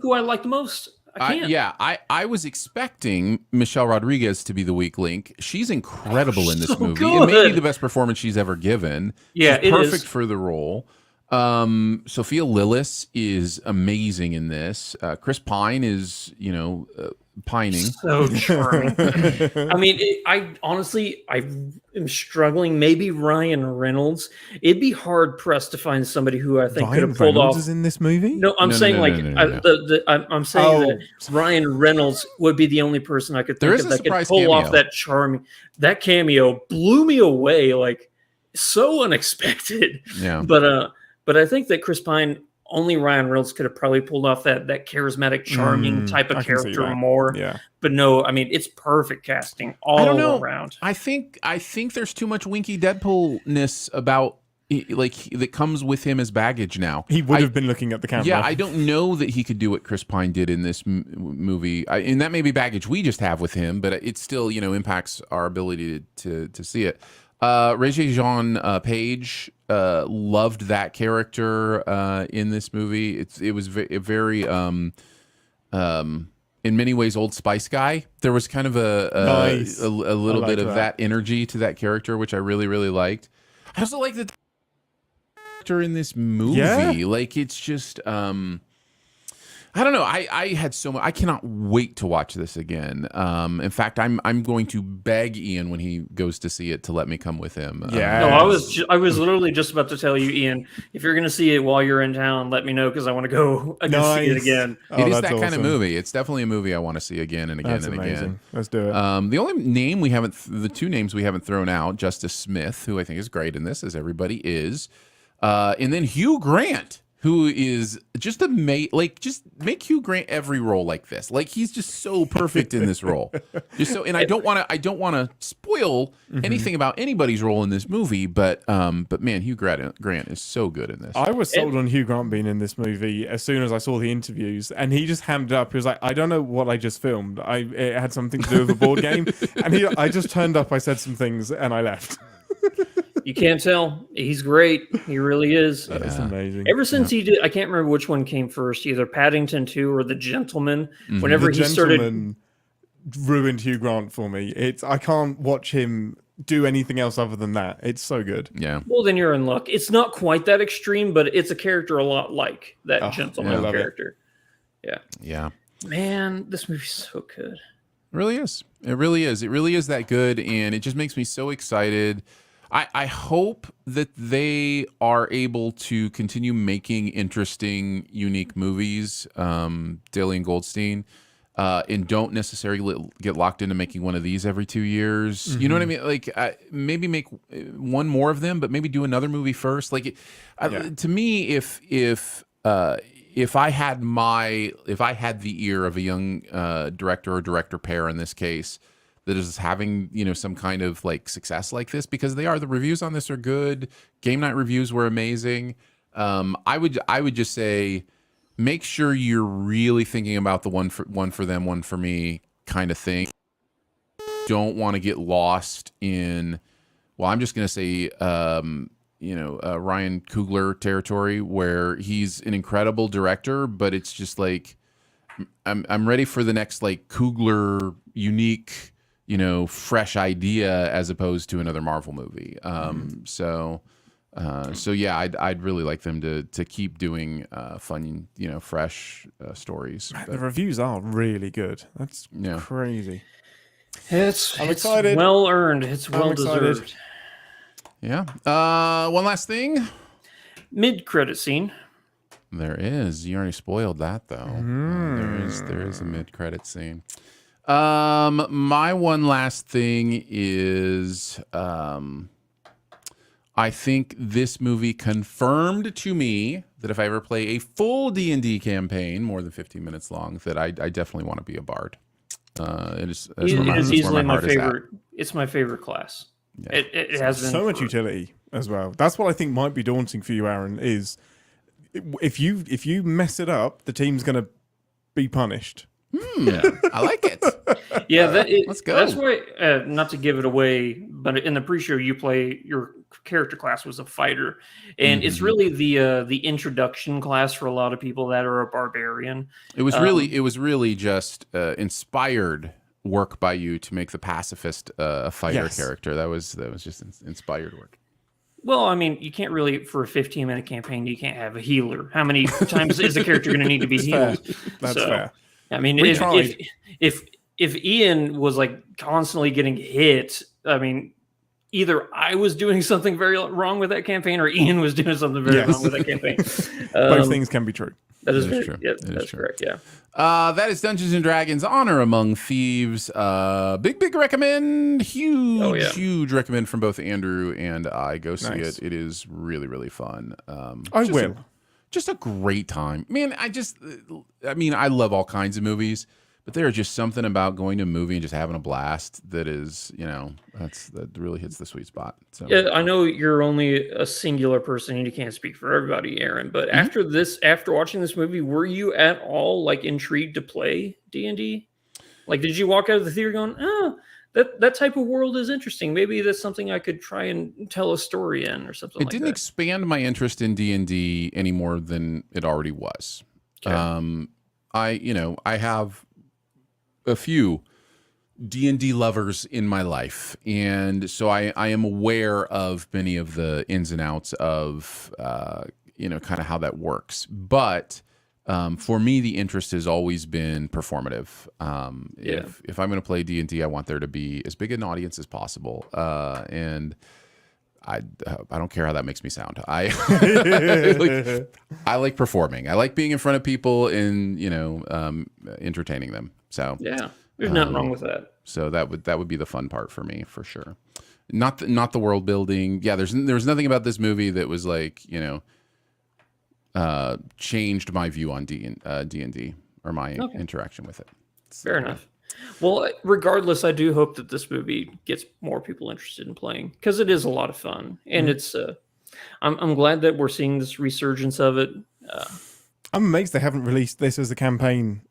who I like the most. I can't. I was expecting Michelle Rodriguez to be the weak link. She's incredible in this movie. Good. It may be the best performance she's ever given. Yeah, she's perfect it is. for the role. Sophia Lillis is amazing in this. Chris Pine is, you know, pining. So charming. I mean, I honestly, I am struggling. Maybe Ryan Reynolds. It'd be hard pressed to find somebody who I think could Ryan have pulled Reynolds off. is in this movie. No, I'm No, saying no, like no, no, no, no. I'm saying Oh. that Ryan Reynolds would be the only person I could There think is of a that could surprise pull off cameo. that charming. That cameo blew me away, like so unexpected. Yeah. But I think that Chris Pine, only Ryan Reynolds could have probably pulled off that charismatic, charming type of I can see character that. more. Yeah. But no, I mean it's perfect casting all I don't know. around. I think there's too much Winky Deadpool-ness about like that comes with him as baggage now. He would have been looking at the camera. Yeah, I don't know that he could do what Chris Pine did in this movie, and that may be baggage we just have with him, but it still impacts our ability to see it. Regé-Jean Page loved that character in this movie. It was very in many ways Old Spice guy. There was kind of Nice. a little bit of that. that energy to that character, which I really, really liked. I also like the character in this movie. Yeah. Like it's just I don't know. I had so much. I cannot wait to watch this again. In fact, I'm going to beg Ian when he goes to see it to let me come with him. Yeah. No, I was literally just about to tell you, Ian, if you're going to see it while you're in town, let me know because I want to go see it Nice. again. It is that's that kind of awesome. movie. It's definitely a movie I want to see again and again That's and amazing. again. Let's do it. The only name we haven't, the two names we haven't thrown out, Justice Smith, who I think is great in this, as everybody is, and then Hugh Grant, who is just just make Hugh Grant every role like this. Like he's just so perfect in this role. Just so, and I don't want to spoil anything about anybody's role in this movie, but man, Hugh Grant is so good in this. I was sold on Hugh Grant being in this movie as soon as I saw the interviews, and he just hammed it up. He was like, "I don't know what I just filmed. It had something to do with a board game," and I just turned up. I said some things, and I left. You can't tell. He's great. He really is. That's amazing. Ever since he did, I can't remember which one came first, either Paddington 2 or The Gentleman. Whenever The he started, Gentleman ruined Hugh Grant for me. I can't watch him do anything else other than that. It's so good. Yeah. well, then you're in luck. It's not quite that extreme, but it's a character a lot like that I Gentleman love it. character. Yeah. Man, this movie's so good. It really is. It really is. It really is that good, and it just makes me so excited. I hope that they are able to continue making interesting, unique movies, Daly and Goldstein, and don't necessarily get locked into making one of these every 2 years. You know what I mean? Like maybe make one more of them, but maybe do another movie first. Like to me, if I had the ear of a young director or director pair in this case that is having some kind of like success like this, because the reviews on this are good. Game night reviews were amazing. I would just say make sure you're really thinking about the one for them, one for me kind of thing. Don't want to get lost in, well, I'm just going to say Ryan Coogler territory, where he's an incredible director, but it's just like I'm ready for the next like Coogler unique, fresh idea as opposed to another Marvel movie. So yeah, I'd really like them to keep doing fun, fresh stories. The reviews are really good. That's Yeah. crazy. I'm excited. Well earned. It's I'm well excited. deserved. Yeah. One last thing. Mid-credit scene. There is. You already spoiled that though. There is a mid-credit scene. My one last thing is I think this movie confirmed to me that if I ever play a full D&D campaign more than 15 minutes long, that I definitely want to be a bard. It is Easily my favorite. It's my favorite class. Yeah. It has been So much utility as well. That's what I think might be daunting for you, Aaron, is if you mess it up, the team's going to be punished. I like it. Yeah, Let's go. That's why, not to give it away, but in the pre-show, your character class was a fighter, and it's really the introduction class for a lot of people that are a barbarian. It was really just inspired work by you to make the pacifist a fighter character. That was just inspired work. Well, I mean, you can't really, for a 15-minute campaign, you can't have a healer. How many times is the character going to need to be healed? That's fair. I mean, We if, tried. if Ian was like constantly getting hit, I mean, either I was doing something very wrong with that campaign, or Ian was doing something very wrong with that campaign. Both things can be true. That is That is very true. yeah, That is that's true. correct. Yeah. That is Dungeons and Dragons: Honor Among Thieves. Big recommend. Huge recommend from both Andrew and I. Go see Nice. it. It is really fun. I will. Just a great time, man. I love all kinds of movies, but there is just something about going to a movie and just having a blast that is, that really hits the sweet spot. So Yeah, I know you're only a singular person and you can't speak for everybody, Aaron. But after watching this movie, were you at all like intrigued to play D&D? Like, did you walk out of the theater going, "Oh, that type of world is interesting. Maybe that's something I could try and tell a story in," or something? it didn't expand my interest in D&D any more than it already was. Okay. I have a few D&D lovers in my life, and so I am aware of many of the ins and outs of kind of how that works. But for me, the interest has always been performative. If I'm going to play D&D, I want there to be as big an audience as possible, and I don't care how that makes me sound. I like performing. I like being in front of people and entertaining them. So yeah, there's nothing wrong with that. So that would be the fun part for me, for sure. Not the world building. Yeah, there was nothing about this movie that was like changed my view on D&D or my interaction with it. Fair enough. Well, regardless, I do hope that this movie gets more people interested in playing, because it is a lot of fun, and it's. I'm glad that we're seeing this resurgence of it. I'm amazed they haven't released this as a campaign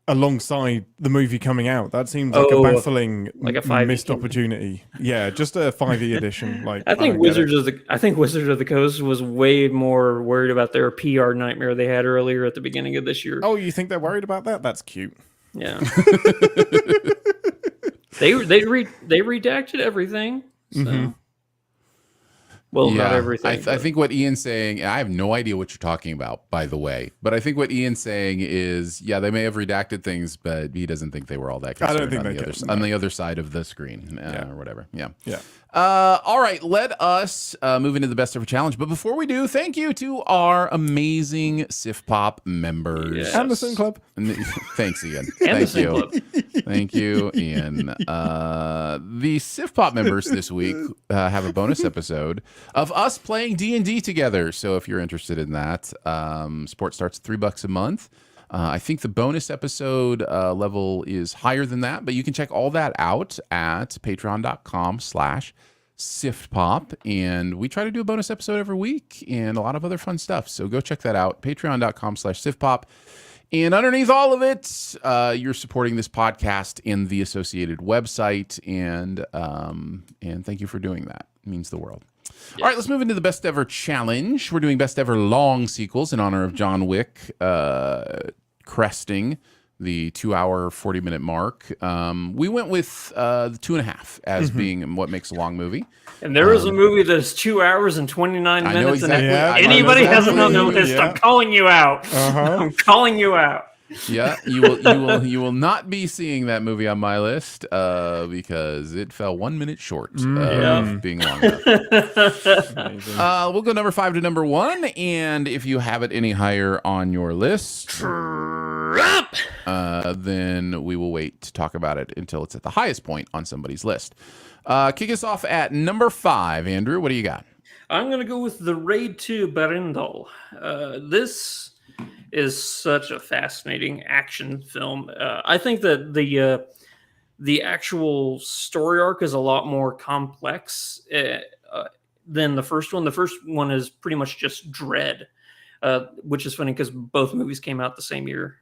alongside the movie coming out. That seems like a baffling, like a missed opportunity. Yeah, just a 5e edition. Like I think Wizards of the Coast was way more worried about their PR nightmare they had earlier at the beginning of this year. Oh, you think they're worried about that? That's cute. Yeah. they redacted everything. So. Well, not everything. I think what Ian's saying, and I have no idea what you're talking about, by the way, but I think what Ian's saying is, they may have redacted things, but he doesn't think they were all that concerned. I don't think on the other side of the screen or whatever. Yeah. All right, let us move into the best ever challenge. But before we do, thank you to our amazing Sif Pop members. Yes. And the Sin Club. Thanks, Ian. And Thank you. Thank you, Ian. The Sif Pop members this week have a bonus episode of us playing D&D together. So if you're interested in that, support starts at $3 a month. I think the bonus episode level is higher than that, but you can check all that out at patreon.com/siftpop. And we try to do a bonus episode every week and a lot of other fun stuff. So go check that out, patreon.com/siftpop. And underneath all of it, you're supporting this podcast and the associated website. And thank you for doing that. It means the world. Yes. All right, let's move into the best ever challenge. We're doing best ever long sequels in honor of John Wick cresting the 2-hour, 40-minute mark. We went with the 2.5 as being what makes a long movie. And there is a movie that is 2 hours and 29 minutes. I know exactly. And anybody hasn't on the list, I'm calling you out. I'm calling you out. Yeah, you will not be seeing that movie on my list because it fell 1 minute short of being long enough. We'll go number 5 to number 1, and if you have it any higher on your list, then we will wait to talk about it until it's at the highest point on somebody's list. Kick us off at number 5, Andrew. What do you got? I'm going to go with The Raid to Berindal. This is such a fascinating action film. I think that the actual story arc is a lot more complex than the first one. The first one is pretty much just dread, which is funny because both movies came out the same year,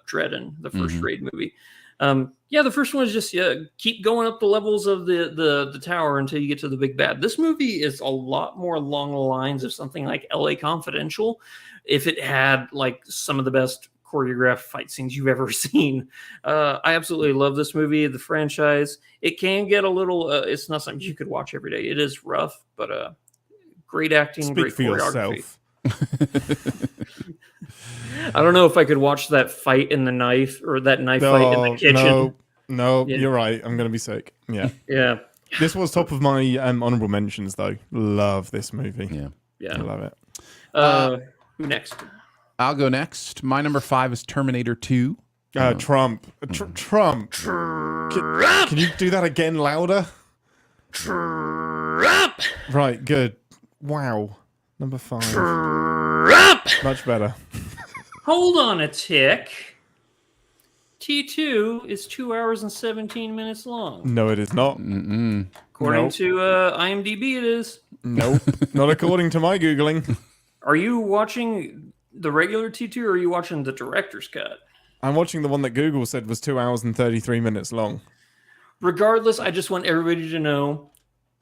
Dread and the first Raid movie. The first one is just keep going up the levels of the tower until you get to the big bad. This movie is a lot more along the lines of something like LA Confidential, if it had like some of the best choreographed fight scenes you've ever seen. I absolutely love this movie, the franchise. It can get a little, it's not something you could watch every day. It is rough, but great acting, Speak great for choreography. Yourself. I don't know if I could watch that fight in the knife or that knife fight in the kitchen. No, Yeah. you're right. I'm going to be sick. Yeah. Yeah. This was top of my honorable mentions, though. Love this movie. Yeah. Yeah. I love it. Who next? I'll go next. My number 5 is Terminator 2. Trump. Trump. Can you do that again louder? Trump. Right, good. Wow. Number 5. Trump. Much better. Hold on a tick. T2 is 2 hours and 17 minutes long. No, it is not. According Nope. to IMDb, it is. Nope. Not according to my Googling. Are you watching the regular T2 or are you watching the director's cut? I'm watching the one that Google said was 2 hours and 33 minutes long. Regardless, I just want everybody to know,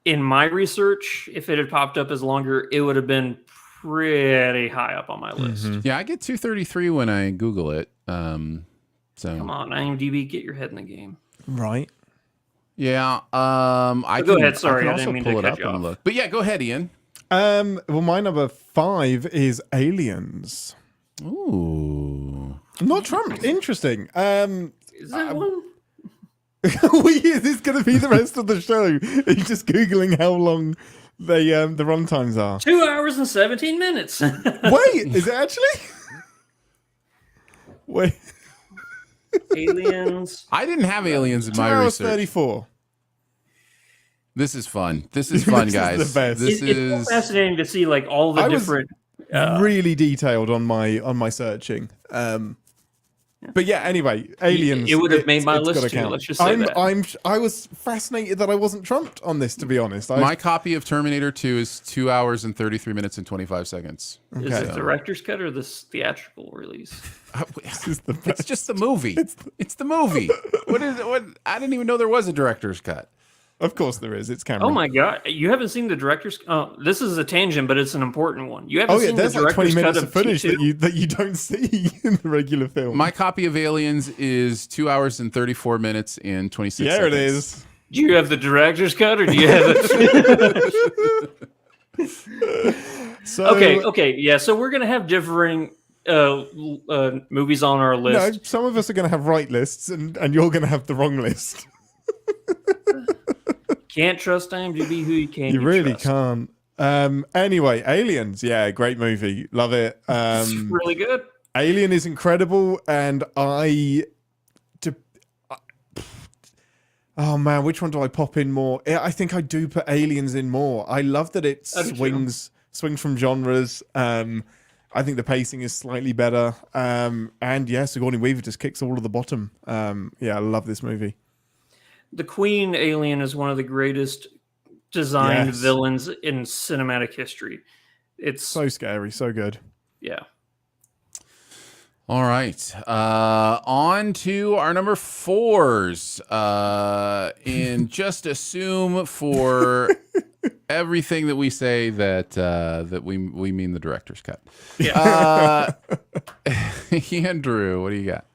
in my research, if it had popped up as longer, it would have been pretty high up on my list. Yeah, I get 233 when I Google it. So Come on, IMDb, get your head in the game. Right. yeah, Go ahead, sorry, I I can didn't also mean to pull it cut up you and off. look. But yeah, go ahead, Ian. Well, my number 5 is Aliens. Ooh. Not Trump. Interesting. Is that one? Is this going to be the rest of the show? Are you just Googling how long the run times are? 2 hours and 17 minutes. Wait, is it actually? Wait. Aliens. I didn't have aliens in 2 my hours research. 34. This is fun. This is fun, This is guys. the best. This It's is fascinating to see like all the I was- different. Really detailed on my searching. But yeah, anyway, Aliens. It would have made my it's list gotta too, count. let's just say that. I was fascinated that I wasn't trumped on this, to be honest. my copy of Terminator 2 is 2 hours and 33 minutes and 25 seconds. Is it director's cut or this theatrical release? It's just the movie. It's the movie. What? I didn't even know there was a director's cut. Of course there is. It's Cameron. Oh my god, you haven't seen the director's? Oh, this is a tangent, but it's an important one. You haven't Oh yeah, seen the there's like 20 director's minutes cut of footage T2? that you don't see in the regular film. My copy of Aliens is 2 hours and 34 minutes and 26 yeah, seconds. it is. Do you have the director's cut, or do you have it? So Okay, yeah. So we're gonna have differing movies on our No, list. some of us are going to have right lists, and you're going to have the wrong list. Can't trust IMDb. Who you can? You really trust. can't. Anyway, Aliens. Yeah, great movie. Love it. It's really good. Alien is incredible, and oh man, which one do I pop in more? I think I do put Aliens in more. I love that it I do too. swings from genres. I think the pacing is slightly better. And yeah, Sigourney Weaver just kicks all of the bottom. Yeah, I love this movie. The Queen alien is one of the greatest designed Yes. villains in cinematic history. It's So scary, so good. yeah. All right. On to our number 4s. And just assume for everything that we say that we mean the director's cut. Andrew, what do you got?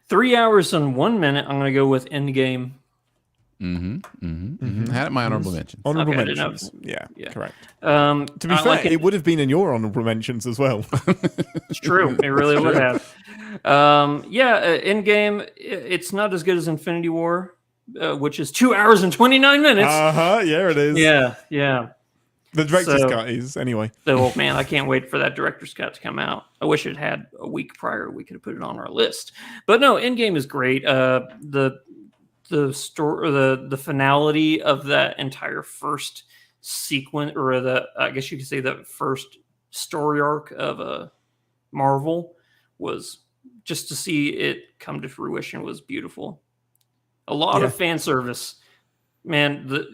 3 hours and 1 minute. I'm going to go with Endgame. Had it in my honorable mentions. Honorable Okay, I didn't know. mentions. Yeah, Yeah. correct. To To be fair, it would have been in your honorable mentions as well. It's true. It really would have. Endgame. It's not as good as Infinity War, which is 2 hours and 29 minutes. Yeah, it is. Yeah. The director's So- cut is, anyway. So, man, I can't wait for that director's cut to come out. I wish it had a week prior. We could have put it on our list. But no, Endgame is great. The story, the finality of that entire first sequence, or I guess you could say the first story arc of Marvel, was just to see it come to fruition was beautiful. A lot of fan service. Man, the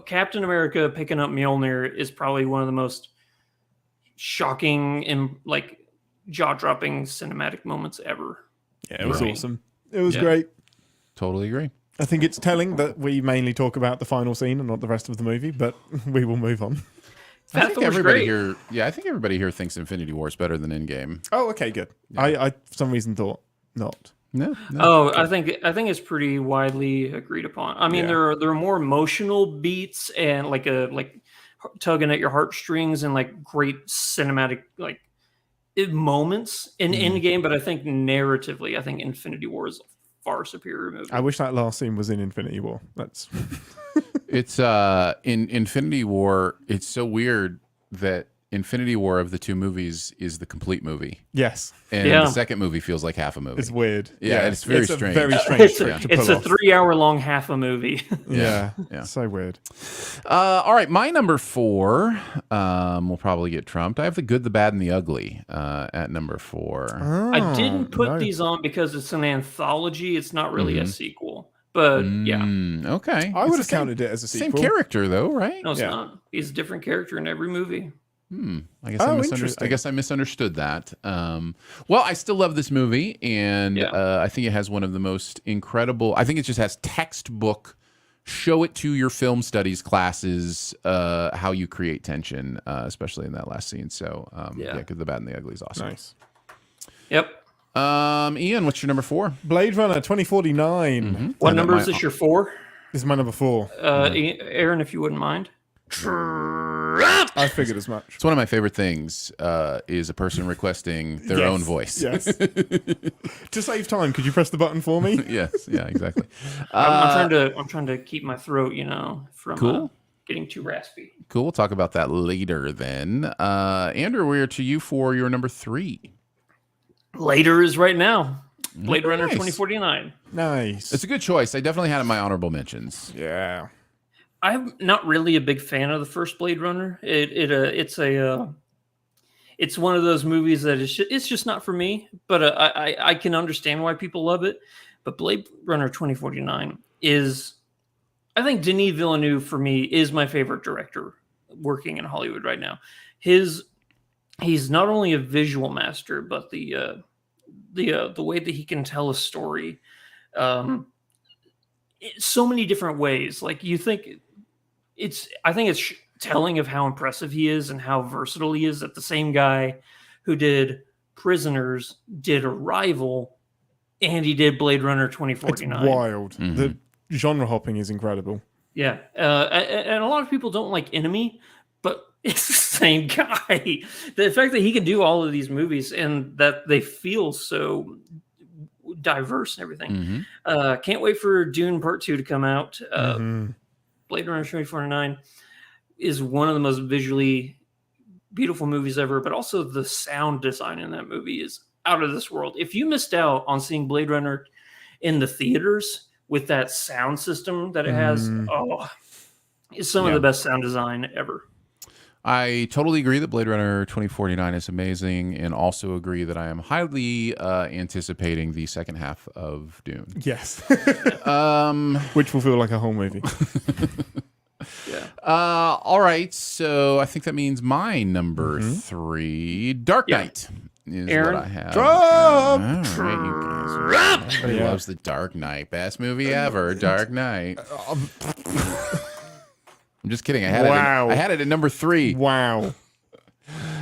Captain America picking up Mjolnir is probably one of the most shocking and like jaw-dropping cinematic moments ever. Yeah, it was Right. awesome. It was Yeah. great. Totally agree. I think it's telling that we mainly talk about the final scene and not the rest of the movie, but we will move on. I That think was everybody great. here. I think everybody here thinks Infinity War is better than Endgame. Oh, okay, good. I for some reason thought not. No. Oh, I think it's pretty widely agreed upon. I mean, Yeah. there are more emotional beats and like tugging at your heartstrings and like great cinematic like moments in Endgame, but I think narratively, I think Infinity War is a far superior movie. I wish that last scene was in Infinity War. That's It's in Infinity War. It's so weird that Infinity War of the two movies is the complete movie, yes. and the second movie feels like half a movie. It's weird. Yeah, it's very strange. A very strange trick to pull It's a off. 3-hour-long half a movie. Yeah. Yeah. So weird. All right, my number 4 will probably get trumped. I have The Good, the Bad, and the Ugly at number 4. I didn't put no. these on because it's an anthology. It's not really a sequel. But yeah. Okay. I It's would the have same- counted it as a Same sequel. character though, right? No, it's Yeah. not. He's a different character in every movie. I guess Interesting. I guess I misunderstood that. Well, I still love this movie, and I think it has one of the most incredible. I think it just has textbook. Show it to your film studies classes how you create tension, especially in that last scene. So yeah, Good, the Bad, and the Ugly is awesome. Nice. Yep. Ian, what's your number 4? Blade Runner 2049. What And number my- is this? Your 4? This is my number 4. Aaron, if you wouldn't mind. I figured as much. It's one of my favorite things is a person requesting their Yes. own voice. Yes. To save time, could you press the button for me? Yes. Yeah. Exactly. I'm trying to keep my throat, from Cool. getting too raspy. Cool. We'll talk about that later then. Andrew, we're to you for your number 3. Later is right now. Blade Runner Nice. 2049. Nice. It's a good choice. I definitely had it in my honorable mentions. Yeah. I'm not really a big fan of the first Blade Runner. It's one of those movies that it's just not for me. But I can understand why people love it. But Blade Runner 2049 is, I think Denis Villeneuve for me is my favorite director working in Hollywood right now. He's not only a visual master, but the way that he can tell a story, so many different ways. Like you think I think it's telling of how impressive he is and how versatile he is. That the same guy who did Prisoners did Arrival, and he did Blade Runner 2049. It's wild. The genre hopping is incredible. Yeah, and a lot of people don't like Enemy, but it's the same guy. The fact that he can do all of these movies and that they feel so diverse and everything. Can't wait for Dune Part 2 to come out. Blade Runner 2049 is one of the most visually beautiful movies ever, but also the sound design in that movie is out of this world. If you missed out on seeing Blade Runner in the theaters with that sound system that it has, it's some of the best sound design ever. I totally agree that Blade Runner 2049 is amazing, and also agree that I am highly anticipating the second half of Dune. Yes. Which will feel like a whole movie. All right, so I think that means my number 3, Dark Knight, is Aaron? what I have. Drop! All right, you guys. Everybody loves the Dark Knight. Best movie ever, Dark Knight. I'm just kidding. I had it at number 3. Wow.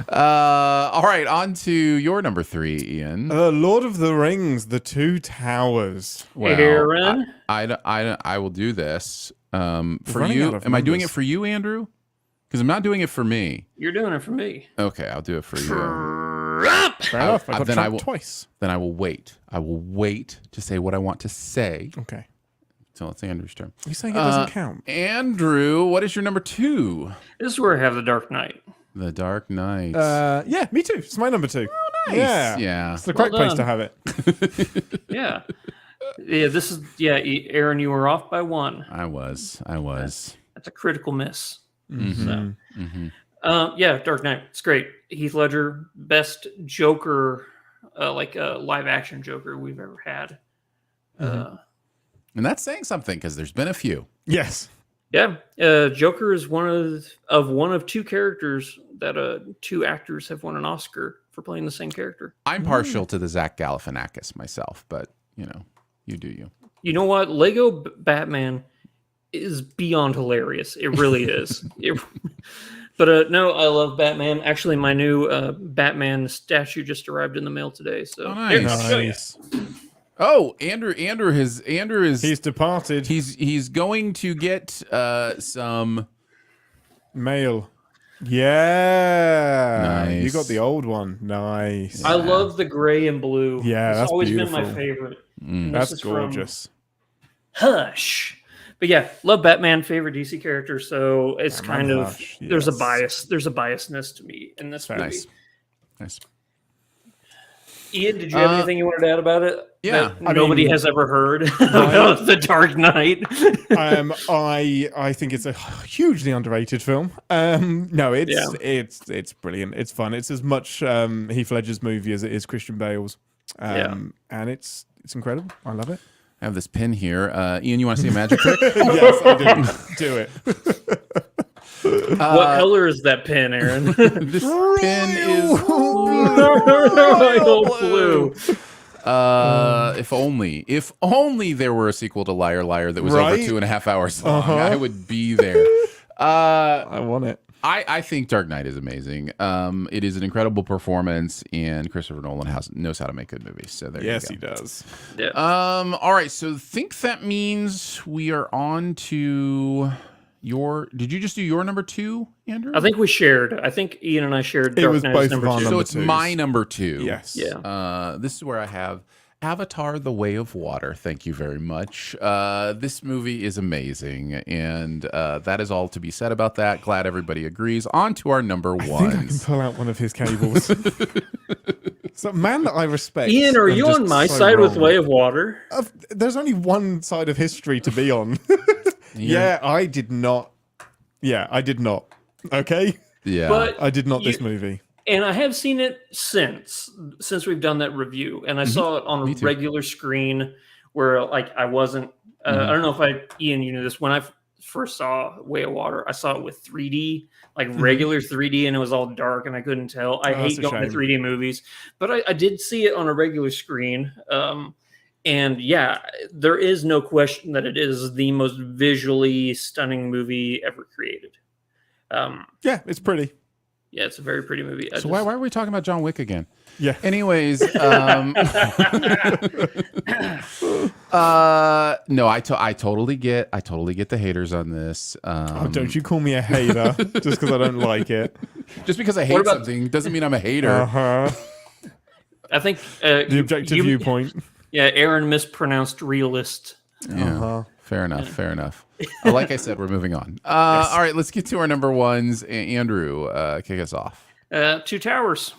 All right, on to your number 3, Ian. Lord of the Rings, The Two Towers. Well, Aaron? I will do this for running you. out of Am I doing it numbers. for you, Andrew? Because I'm not doing it for me. You're doing it for me. Okay, I'll do it for you. Fair enough. I got then I trapped will- twice. Then I will wait. I will wait to say what I want to say. Okay. So it's Andrew's turn. You're saying it doesn't count? Andrew, what is your number 2? This is where I have The Dark Knight. The Dark Knight. Yeah, me too. It's my number 2. nice. Yeah. Yeah. It's the correct place done. to have it. Yeah. Aaron, you were off by 1. I was. That's a critical miss. So. Dark Knight. It's great. Heath Ledger, best Joker, live action Joker we've ever had. And that's saying something because there's been a few. Yes. Yeah, Joker is one of 2 characters that 2 actors have won an Oscar for playing the same character. I'm partial to the Zach Galifianakis myself, but you do you. You know what? Lego Batman is beyond hilarious. It really is. But no, I love Batman. Actually, my new Batman statue just arrived in the mail today. So Oh, Here, nice. I'll show you. Nice. Oh, Andrew is He's departed. he's going to get some Mail. Yeah. You Nice. got the old one. Nice. I love the gray and blue. Yeah, it's that's always beautiful. been my favorite. And this That's is from gorgeous. Hush. But yeah, love Batman, favorite DC character. So it's Batman kind of Hush, there's a yes. bias. There's a biasness to me in this movie. Nice. Nice. Ian, did you have anything you wanted to add about it? Yeah, that nobody has ever heard about The Dark Knight. I think it's a hugely underrated film. No, it's brilliant. It's fun. It's as much Heath Ledger's movie as it is Christian Bale's. And it's incredible. I love it. I have this pin here. Ian, you want to see a magic trick? Yes, I do. Do it. What color is that pin, Aaron? This pin is royal blue. if only there were a sequel to Liar Liar that was over Right? 2.5 hours long. I would be there. I want it. I think Dark Knight is amazing. It is an incredible performance, and Christopher Nolan knows how to make good movies. So there you go. Yes, he does. Yeah. All right. So think that means we are on to your. Did you just do your number 2, Andrew? I think we shared. I think Ian and I shared Dark was Knight both as number of our 2. So number it's twos. my number 2. Yes. Yeah. This is where I have Avatar: The Way of Water. Thank you very much. This movie is amazing, and that is all to be said about that. Glad everybody agrees. On to our number I think I can ones. pull out one of his cables. So, man that I respect. Ian, are and you just on my so side with wrong. Way of Water? There's only one side of history to be on. Yeah, I did not. Yeah, I did not. Okay? Yeah. But I did not this You- movie. And I have seen it since we've done that review, and I saw it on a too. regular screen where I wasn't. I don't know if Ian, you knew this when I first saw Way of Water. I saw it with 3D, like regular 3D, and it was all dark, and I couldn't tell. I that's hate a going to shame. 3D movies, but I did see it on a regular screen. And yeah, there is no question that it is the most visually stunning movie ever created. Yeah, it's pretty. Yeah, it's a very pretty movie. So why are we talking about John Wick again? Yeah. Anyways, no, I totally get the haters on this. Oh, don't you call me a hater just because I don't like it. Just because I hate about- something doesn't mean I'm a hater. Uh-huh. I think The objective viewpoint. Yeah, Aaron mispronounced realist. Yeah. Uh-huh. Fair enough. Fair enough. Like I said, we're moving on. All right, let's get to our number ones. Andrew, kick us off. 2 Towers.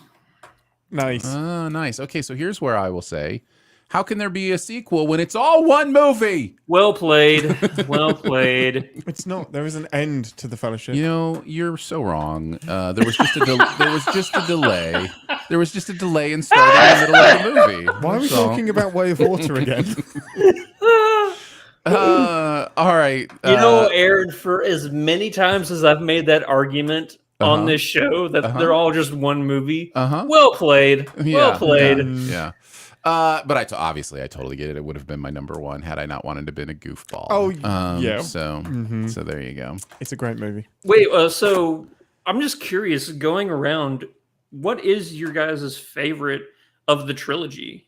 Nice. Nice. Okay, so here's where I will say, how can there be a sequel when it's all one movie? Well played. Well played. It's not. There is an end to the Fellowship. You know, you're so wrong. There was just a delay. There was just a delay in starting in the middle of the movie. Why are we That's all. talking about Way of Water again? All right. You know, Aaron, for as many times as I've made that argument on this show that they're all just one movie, well played. Well played. Yeah. But obviously I totally get it. It would have been my number 1 had I not wanted to been a goofball. Oh, yeah. So there you go. It's a great movie. Wait, so I'm just curious, going around, what is your guys' favorite of the trilogy?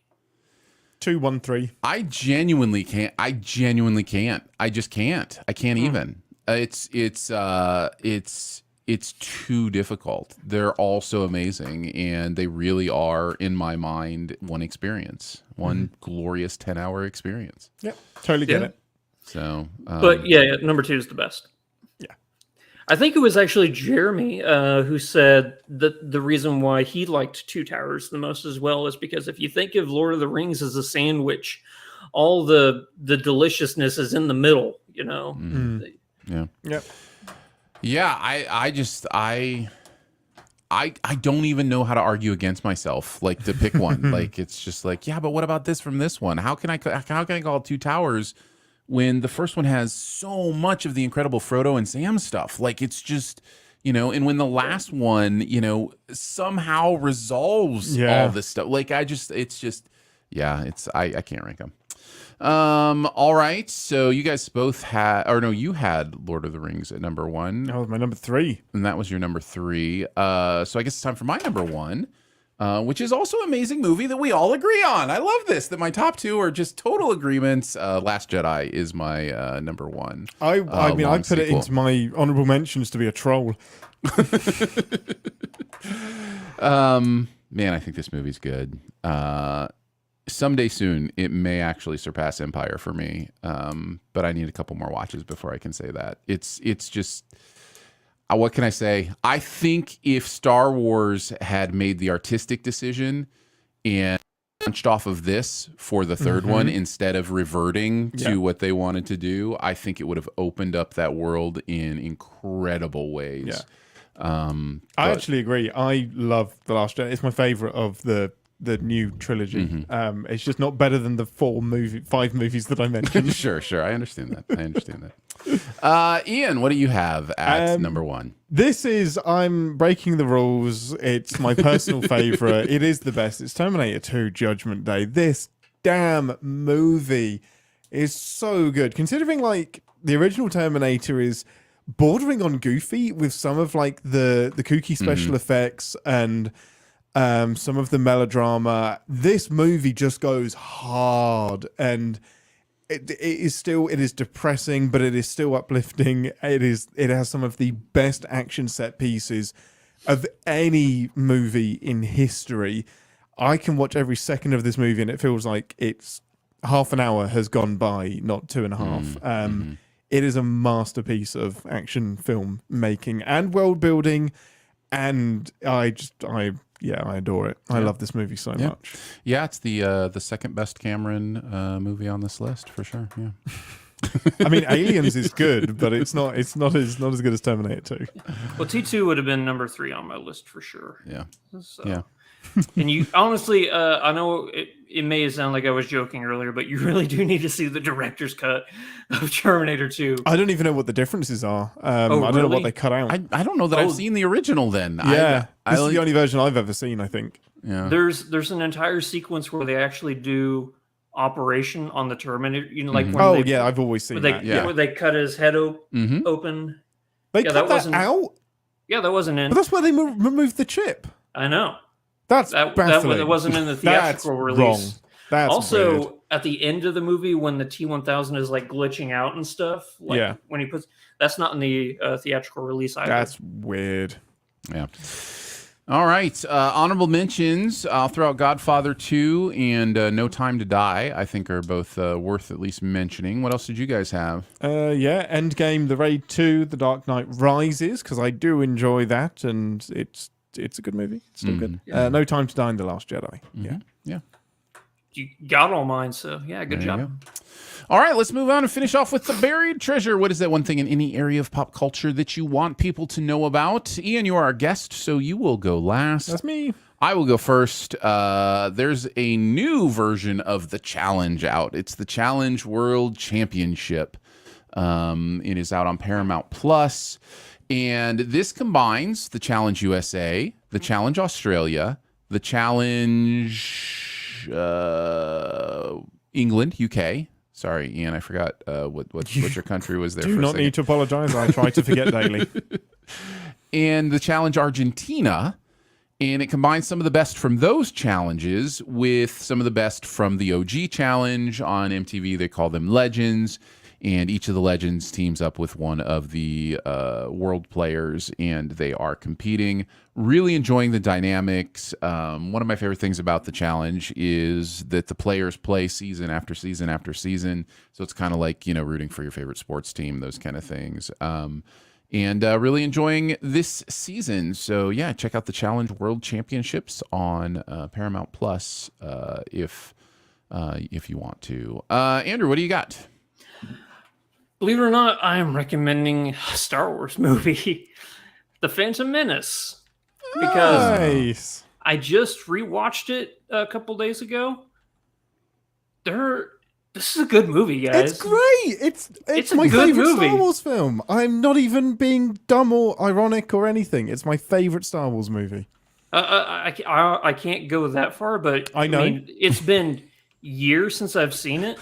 2, 1, 3. I genuinely can't. I just can't. I can't even. It's too difficult. They're all so amazing, and they really are, in my mind, one experience, one glorious 10-hour experience. Yep. Totally get Yeah. it. So, But yeah, number 2 is the best. Yeah. I think it was actually Jeremy who said that the reason why he liked 2 Towers the most as well is because if you think of Lord of the Rings as a sandwich, all the deliciousness is in the middle, you know? yeah. Yep. Yeah, I don't even know how to argue against myself, like to pick one. Like it's just like, yeah, but what about this from this one? How can I call 2 Towers when the first one has so much of the incredible Frodo and Sam stuff? Like it's just, you know, and when the last one, you know, somehow resolves all this stuff. Like I can't rank them. All right. So you guys both you had Lord of the Rings at number 1. That was my number 3. And that was your number 3. So I guess it's time for my number 1. which is also an amazing movie that we all agree on. I love this, that my top two are just total agreements. Last Jedi is my number one. I mean, I put sequel. it into my honorable mentions to be a troll. Man, I think this movie's good. Someday soon, it may actually surpass Empire for me. But I need a couple more watches before I can say that. It's just, what can I say? I think if Star Wars had made the artistic decision and launched off of this for the third one instead of reverting to what they wanted to do, I think it would have opened up that world in incredible ways. Yeah. I actually agree. I love The Last Jedi. It's my favorite of the new trilogy. It's just not better than the 5 movies that I mentioned. Sure. I understand that. Ian, what do you have at number one? I'm breaking the rules. It's my personal favorite. It is the best. It's Terminator 2 Judgment Day. This damn movie is so good. Considering like the original Terminator is bordering on goofy with some of like the kooky special effects and some of the melodrama. This movie just goes hard, and it is depressing, but it is still uplifting. It has some of the best action set pieces of any movie in history. I can watch every second of this movie and it feels like it's half an hour has gone by, not 2.5. It is a masterpiece of action film making and world building, and I adore it. I love this movie so much. Yeah, it's the second best Cameron movie on this list for sure. Yeah. I mean, Aliens is good, but it's not as good as Terminator 2. Well, T2 would have been number 3 on my list for sure. Yeah. So. Yeah. And you honestly, I know it may sound like I was joking earlier, but you really do need to see the director's cut of Terminator 2. I don't even know what the differences are. I don't know what they cut out. I don't know that I've seen the original then. Yeah. This is the only version I've ever seen, I think. Yeah. There's an entire sequence where they actually do operation on the Terminator. You know, like when I've always seen that. where they cut his head open. They cut that out? Yeah, that wasn't in. But that's where they removed the chip. I know. That wasn't in the theatrical release. Wrong. That's also weird. At the end of the movie when the T-1000 is like glitching out and stuff. Like when he puts that's not in the theatrical release either. That's weird. Yeah. All right. Honorable mentions. I'll throw out Godfather 2 and No Time to Die. I think are both worth at least mentioning. What else did you guys have? Endgame, The Raid 2, The Dark Knight Rises, because I do enjoy that, and it's a good movie. It's still good. Yeah. No Time to Die and The Last Jedi. Yeah. You got all mine, so yeah, good job. All right, let's move on and finish off with the buried treasure. What is that one thing in any area of pop culture that you want people to know about? Ian, you are our guest, so you will go last. That's me. I will go first. There's a new version of the Challenge out. It's the Challenge World Championship. It is out on Paramount Plus, and this combines the Challenge USA, the Challenge Australia, the Challenge England, UK. Sorry, Ian, I forgot what your country was there for a second. Do not need to apologize. I try to forget daily. And the Challenge Argentina. And it combines some of the best from those challenges with some of the best from the OG Challenge on MTV. They call them Legends. And each of the Legends teams up with one of the world players, and they are competing. Really enjoying the dynamics. One of my favorite things about the challenge is that the players play season after season after season. So it's kind of like, rooting for your favorite sports team, those kind of things. And really enjoying this season. So, yeah, check out the Challenge World Championships on Paramount Plus if you want to. Andrew, what do you got? Believe it or not, I am recommending a Star Wars movie, The Phantom Menace, because Nice. I just rewatched it a couple days ago. This is a good movie, guys. It's great. It's a my good favorite movie. Star Wars film. I'm not even being dumb or ironic or anything. It's my favorite Star Wars movie. I can't go that far, but I know. It's been years since I've seen it.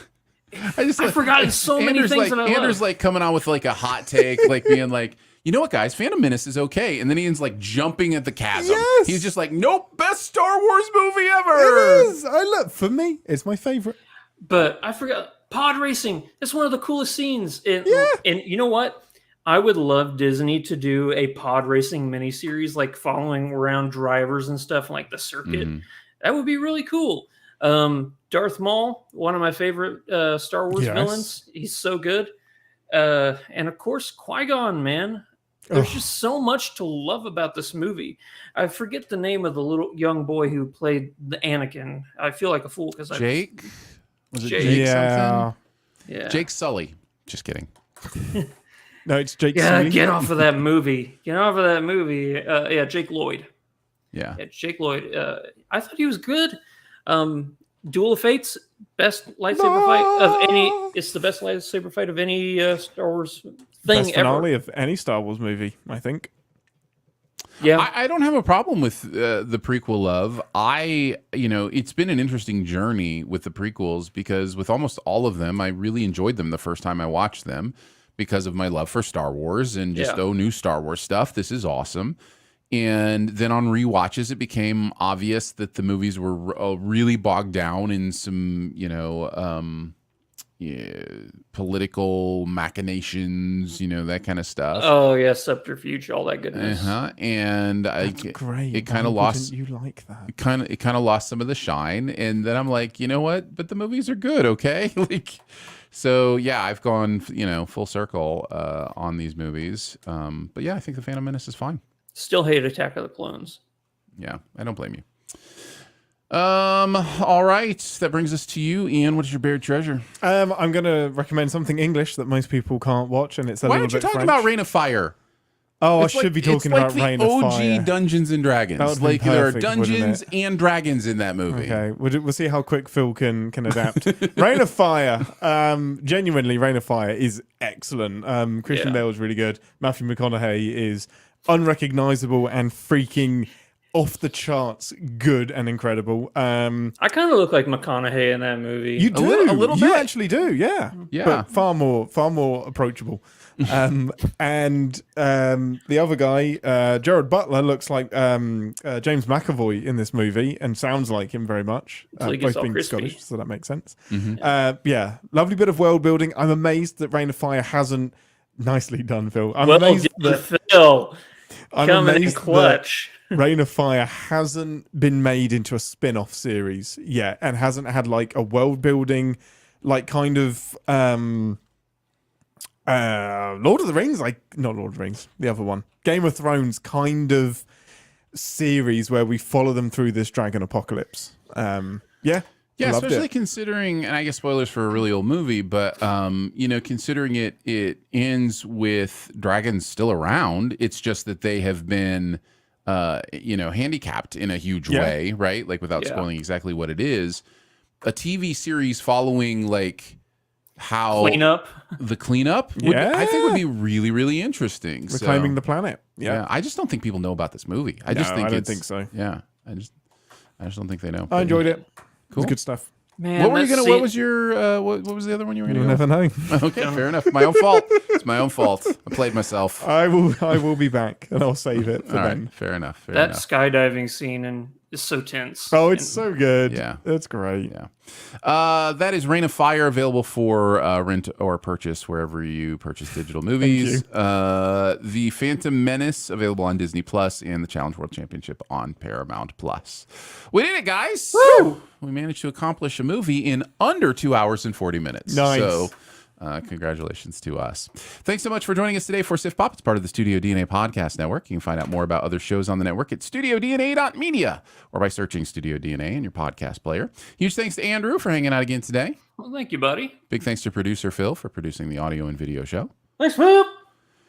I've forgotten so many things that I love. Andrew's like coming on with like a hot take, like being like, you know what, guys, Phantom Menace is okay. And then Ian's like jumping at the chasm. Yes! He's just like, nope, best Star Wars movie ever. It is. For me, it's my favorite. But I forgot pod racing. That's one of the coolest scenes. And you know what? I would love Disney to do a pod racing miniseries, like following around drivers and stuff, like the circuit. That would be really cool. Darth Maul, one of my favorite Star Wars villains. He's so good. And of course, Qui-Gon, man. There's just so much to love about this movie. I forget the name of the little young boy who played the Anakin. I feel like a fool because Jake? Was it Jake Jake yeah. something? Yeah. Jake Sully. Just kidding. No, it's Jake. Yeah, Sully. get off of that movie. Get off of that movie. Jake Lloyd. Yeah. Jake Lloyd. I thought he was good. Duel of Fates, best lightsaber fight of any. It's the best lightsaber fight of any Star Wars thing Best finale ever. of any Star Wars movie, I think. Yeah, I don't have a problem with the prequel love. It's been an interesting journey with the prequels because with almost all of them, I really enjoyed them the first time I watched them because of my love for Star Wars and just, new Star Wars stuff. This is awesome. And then on rewatches, it became obvious that the movies were really bogged down in some, political machinations, that kind of stuff. Oh yeah, subterfuge, all that goodness. That's And great. it kind of Why lost. wouldn't you like that? It kind of lost some of the shine. And then I'm like, you know what? But the movies are good, okay? So yeah, I've gone, full circle on these movies. But yeah, I think the Phantom Menace is fine. Still hate Attack of the Clones. Yeah, I don't blame you. All right, that brings us to you, Ian. What is your buried treasure? I'm going to recommend something English that most people can't watch, and it's a Why little aren't you bit talking French. about Reign of Fire? Oh, It's I should be talking it's about like Reign the of OG Fire. Dungeons and That Dragons. would be There are perfect, dungeons wouldn't and dragons in that movie. Okay, we'll see how quick Phil can adapt. Reign of Fire, genuinely, Reign of Fire is excellent. Christian Bale is really good. Matthew McConaughey is unrecognizable and freaking off the charts good and incredible. I kind of look like McConaughey in that movie. You do a little you bit. actually do, yeah. Yeah. But far more approachable. And the other guy, Gerard Butler, looks like James McAvoy in this movie and sounds like him very much. Until he gets Both all being crispy. Scottish, so that makes sense. Lovely bit of world building. I'm amazed that Reign of Fire hasn't. Nicely done, Phil. I'm well amazed done, that Phil. I'm Coming in amazed clutch. that Reign of Fire hasn't been made into a spin-off series yet and hasn't had like a world building, like kind of Lord of the Rings, like not Lord of the Rings, the other one, Game of Thrones kind of series where we follow them through this dragon apocalypse. Yeah, loved especially it. considering, and I guess spoilers for a really old movie, but considering it ends with dragons still around. It's just that they have been, handicapped in a huge way, right? Like without spoiling exactly what it is. A TV series following like how the cleanup, I think would be really, really interesting. Reclaiming the planet. Yeah. I just don't think people know about this movie. I don't think so. Yeah, I just don't think they know. I enjoyed it. Cool. It was good stuff. Man, What were you gonna? What was your? What was the other one you were gonna? You'll go? never know. Okay, fair enough. My own fault. It's my own fault. I played myself. I will be back and I'll save it for All then. right, fair enough. Fair that enough. skydiving scene is so tense. Oh, it's And so good. Yeah. It's great. Yeah. That is Reign of Fire, available for rent or purchase wherever you purchase digital movies. The Phantom Menace, available on Disney Plus, and the Challenge World Championship on Paramount Plus. We did it, guys. Woo! We managed to accomplish a movie in under 2 hours and 40 minutes. Nice. So congratulations to us. Thanks so much for joining us today for Sif Pop. It's part of the Studio DNA Podcast Network. You can find out more about other shows on the network at studiodna.media or by searching Studio DNA in your podcast player. Huge thanks to Andrew for hanging out again today. Well, thank you, buddy. Big thanks to producer Phil for producing the audio and video show. Thanks, Phil.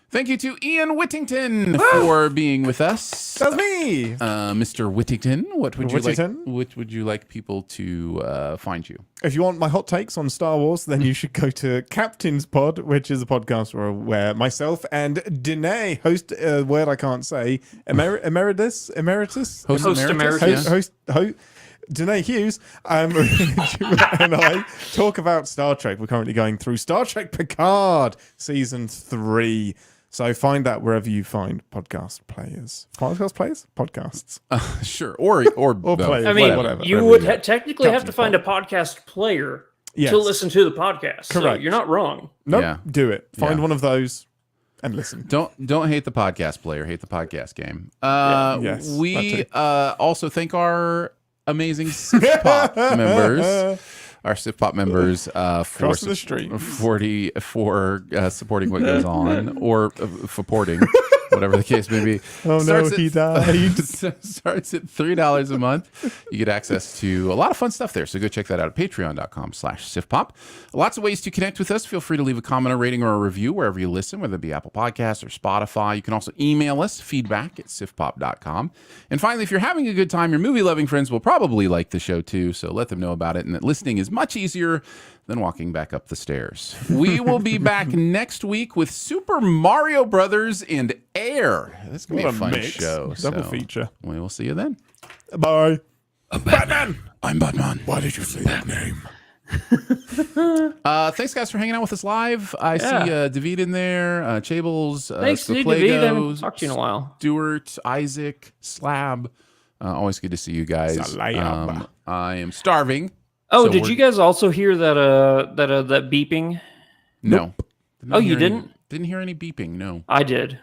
Thank you to Ian Whittington for being with us. That's me. Mr. Whittington, what would you Whittington? like? What would you like people to find you? If you want my hot takes on Star Wars, then you should go to Captain's Pod, which is a podcast where myself and Danae host a word I can't say. Emeritus? Host emeritus. Danae Hughes and I talk about Star Trek. We're currently going through Star Trek Picard Season 3. So find that wherever you find podcast players. Podcast players? Podcasts. Sure. Or players. I mean, whatever. you would technically have to find a podcast player Yes. to listen to the podcast. Correct. So you're not wrong. Nope, Yeah. do it. Find Yeah. one of those and listen. Don't hate the podcast player, hate the podcast game. Yes, We that also thank our amazing Sif Pop members. Our Sif Pop members for Cross the street. for supporting what goes on or supporting whatever the case may be. Oh no, he died. Starts at $3 a month. You get access to a lot of fun stuff there. So go check that out at patreon.com/SifPop. Lots of ways to connect with us. Feel free to leave a comment, a rating, or a review wherever you listen, whether it be Apple Podcasts or Spotify. You can also email us, feedback@sifpop.com. And finally, if you're having a good time, your movie-loving friends will probably like the show too, so let them know about it and that listening is much easier than walking back up the stairs. We will be back next week with Super Mario Brothers and Air. This is going to be a fun mix. show. Double so feature. We will see you then. Bye. Batman. I'm Batman. Why did you say that name? Thanks, guys, for hanging out with us live. I see David in there, Chables, Thanks, David. I haven't Scoplago, talked to you in a while. Stuart, Isaac, Slab. Always good to see you guys. Slab. I am starving. Oh, So did we're- you guys also hear that beeping? No. Oh, you hear any- didn't? Didn't hear any beeping, no. I did.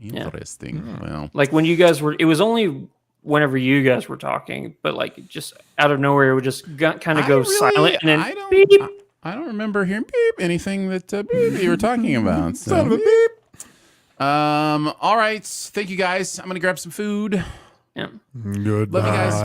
Interesting. Well, Like when you guys were, it was only whenever you guys were talking, but like just out of nowhere, it would just kind of go silent and then beep. I don't remember hearing beep anything that beep you were talking about. So. Son of a beep. All right. Thank you, guys. I'm going to grab some food. Yeah. Goodbye. Love you guys.